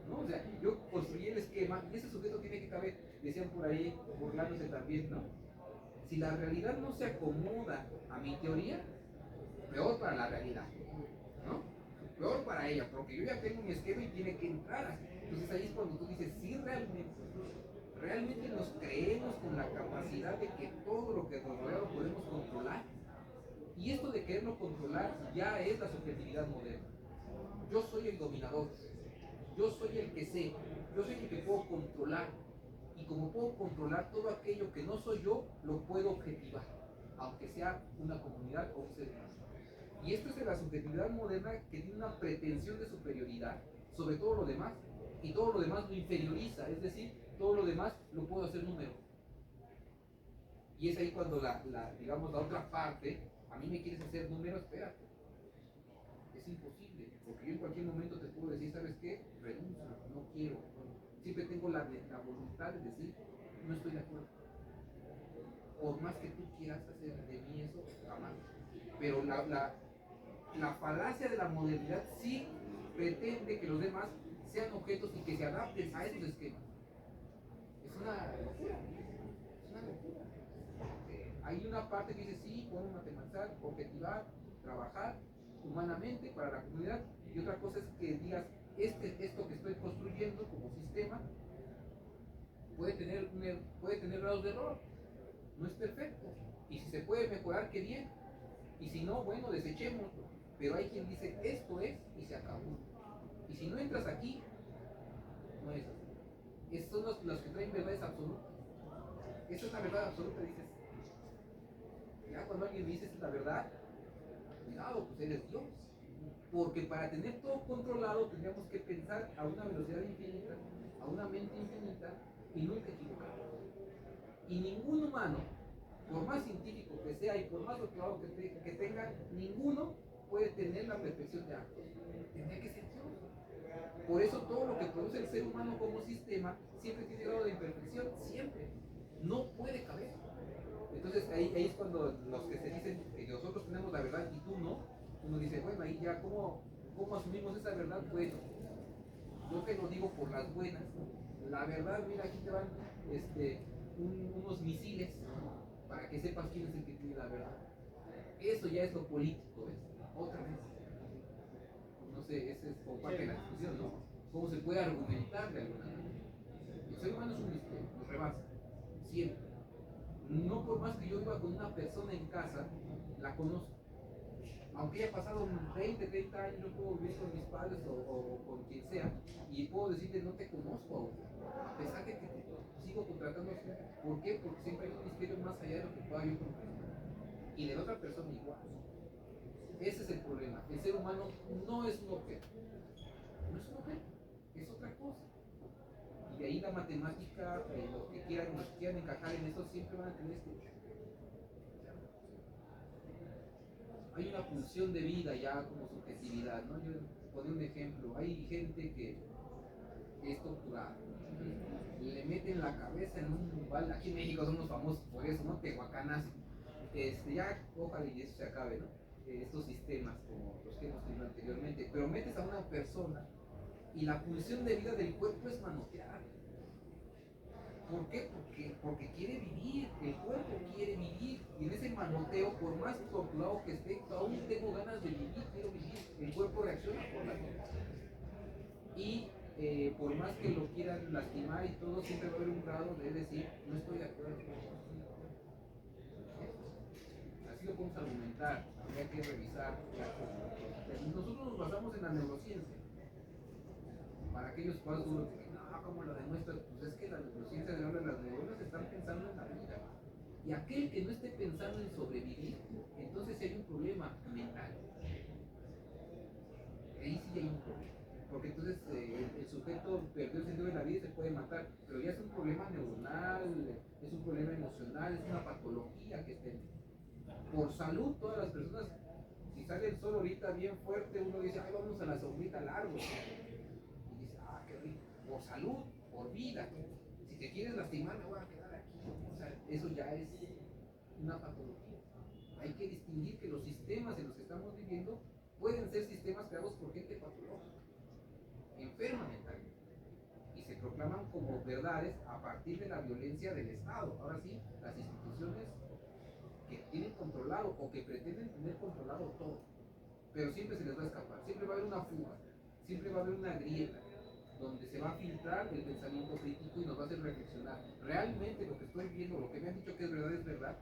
¿no? O sea, yo construí el esquema y ese sujeto tiene que caber. Decían por ahí, burlándose también, ¿no? Si la realidad no se acomoda a mi teoría, peor para la realidad, ¿no? Peor para ella, porque yo ya tengo mi esquema y tiene que entrar así. Entonces ahí es cuando tú dices, sí, realmente nos creemos con la capacidad de que todo lo que nos rodea lo podemos controlar. Y esto de quererlo controlar ya es la subjetividad moderna. Yo soy el dominador, yo soy el que sé, yo soy el que puedo controlar. Y como puedo controlar todo aquello que no soy yo, lo puedo objetivar, aunque sea una comunidad o un ser humano. Y esto es de la subjetividad moderna, que tiene una pretensión de superioridad sobre todo lo demás, y todo lo demás lo inferioriza, es decir, todo lo demás lo puedo hacer número. Y es ahí cuando digamos, la otra parte, a mí me quieres hacer número, espérate. Es imposible, porque yo en cualquier momento te puedo decir, ¿sabes qué? Renuncio, no quiero. Siempre tengo la voluntad de decir, no estoy de acuerdo. Por más que tú quieras hacer de mí eso, jamás. Pero la falacia de la modernidad sí pretende que los demás sean objetos y que se adapten a esos esquemas. Es una locura. Es una locura. Hay una parte que dice, sí, podemos matematizar, objetivar, trabajar humanamente para la comunidad, y otra cosa es que digas, esto que estoy construyendo como sistema puede tener grados de error, no es perfecto, y si se puede mejorar, qué bien, y si no, bueno, desechémoslo. Pero hay quien dice, esto es, y se acabó, y si no entras aquí, no es así. Esos son los que traen verdades absolutas. Esa es la verdad absoluta, dices. Ya cuando alguien me dice esta es la verdad, cuidado, pues eres Dios. Porque para tener todo controlado tendríamos que pensar a una velocidad infinita, a una mente infinita, y nunca equivocarnos. Y ningún humano, por más científico que sea y por más doctorado que tenga, ninguno puede tener la perfección de actos. Tendría que ser Dios. Por eso todo lo que produce el ser humano como sistema siempre tiene grado de imperfección, siempre. No puede caber. Entonces ahí es cuando los que se dicen que nosotros tenemos la verdad y tú no, uno dice, bueno, ahí ya, ¿cómo asumimos esa verdad? Bueno, yo te lo digo por las buenas. La verdad, mira, aquí te van unos misiles para que sepas quién es el que tiene la verdad. Eso ya es lo político, ¿ves? Otra vez. No sé, ese es como parte de la discusión, ¿no? ¿Cómo se puede argumentar de alguna manera? El ser humano es un misterio, nos rebasa, siempre. No por más que yo viva con una persona en casa, la conozco. Aunque haya pasado 20, 30 años, yo puedo vivir con mis padres o con quien sea, y puedo decirle, no te conozco aún, a pesar de que te sigo contratando así. ¿Por qué? Porque siempre hay un misterio más allá de lo que pueda yo comprender. Y de la otra persona igual. Ese es el problema. El ser humano no es un objeto. No es un objeto, es otra cosa. Y de ahí la matemática, los que quieran encajar en eso, siempre van a tener hay una pulsión de vida ya como subjetividad, ¿no? Yo ponía un ejemplo, hay gente que es torturada, le meten la cabeza en un balde, aquí en México somos famosos por eso, ¿no? Tehuacanazo. Ya, ojalá y eso se acabe, ¿no? Estos sistemas como los que hemos tenido anteriormente, pero metes a una persona y la pulsión de vida del cuerpo es manotear. ¿Por qué? Porque quiere vivir, el cuerpo quiere vivir, y en ese manoteo, por más torturado que esté, aún tengo ganas de vivir, quiero vivir, el cuerpo reacciona por la vida. Y por más que lo quieran lastimar y todo, siempre va a haber un grado de decir, no estoy de acuerdo. Así lo podemos argumentar, habría que revisar. Nosotros nos basamos en la neurociencia. Para aquellos más duros de que no, ¿cómo lo demuestras? Pues es que la neurociencia de ahora, las neuronas están pensando en la vida. Y aquel que no esté pensando en sobrevivir, entonces sí hay un problema mental. Ahí sí hay un problema. Porque entonces el sujeto perdió el sentido de la vida y se puede matar. Pero ya es un problema neuronal, es un problema emocional, es una patología que esté. Por salud, todas las personas, si sale el sol ahorita bien fuerte, uno dice, ay, vamos a la sombrita largo. Y dice, ah, qué rico, por salud, por vida. Si te quieres lastimar, me voy a quedar aquí. O sea, eso ya es una patología. Hay que distinguir que los sistemas en los que estamos viviendo pueden ser sistemas creados por gente patológica, enferma mentalmente, y se proclaman como verdades a partir de la violencia del Estado. Ahora sí, las instituciones que tienen controlado o que pretenden tener controlado todo, pero siempre se les va a escapar, siempre va a haber una fuga, siempre va a haber una grieta donde se va a filtrar el pensamiento crítico y nos va a hacer reflexionar. Realmente lo que estoy viendo, lo que me han dicho que es verdad.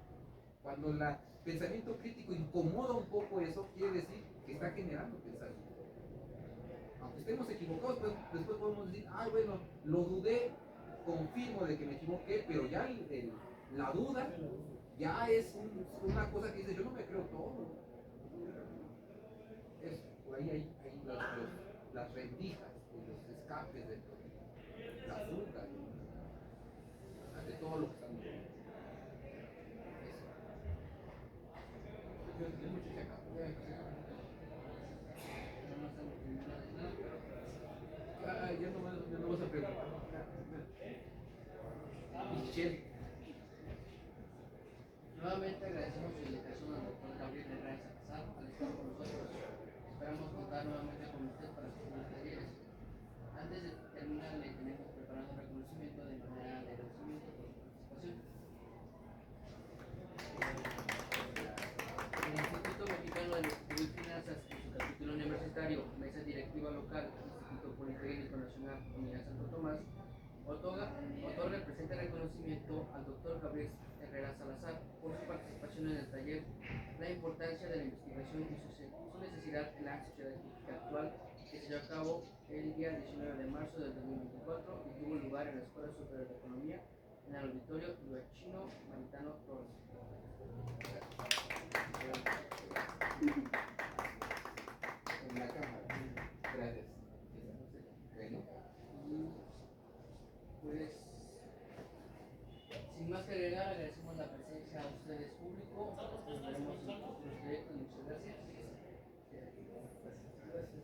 Cuando el pensamiento crítico incomoda un poco eso, quiere decir que está generando pensamiento. Aunque estemos equivocados, pues, después podemos decir, bueno, lo dudé, confirmo de que me equivoqué, pero ya la duda ya es una cosa que dice, yo no me creo todo. Eso, por ahí hay las rendijas, los escapes de la fuga, de todo lo que estamos viendo. Eso. Yo mucho se acaba. Ya no vas a preguntar. Michelle. Nuevamente agradecemos su invitación al doctor Gabriel Herrera Salazar al estar con nosotros. Esperamos contar nuevamente con usted para sus futuros talleres. Antes de terminar, le tenemos preparado un reconocimiento de manera de agradecimiento por su participación. El Instituto Mexicano de Electricidad y Finanzas, en su capítulo universitario, Mesa Directiva Local, Instituto Politécnico Nacional Unidad Santo Tomás, otorga el presente reconocimiento al doctor Gabriel Herrera Salazar por su participación en el taller La importancia de la investigación y su necesidad en la sociedad actual, que se llevó a cabo el día 19 de marzo del 2024 y tuvo lugar en la Escuela Superior de Economía en el auditorio Luachino Maritano Torres. En la cámara. Gracias. Bueno. Pues, sin más que agregar, agradecemos la presencia a ustedes público. Nos veremos en futuros directos. Muchas gracias. Gracias.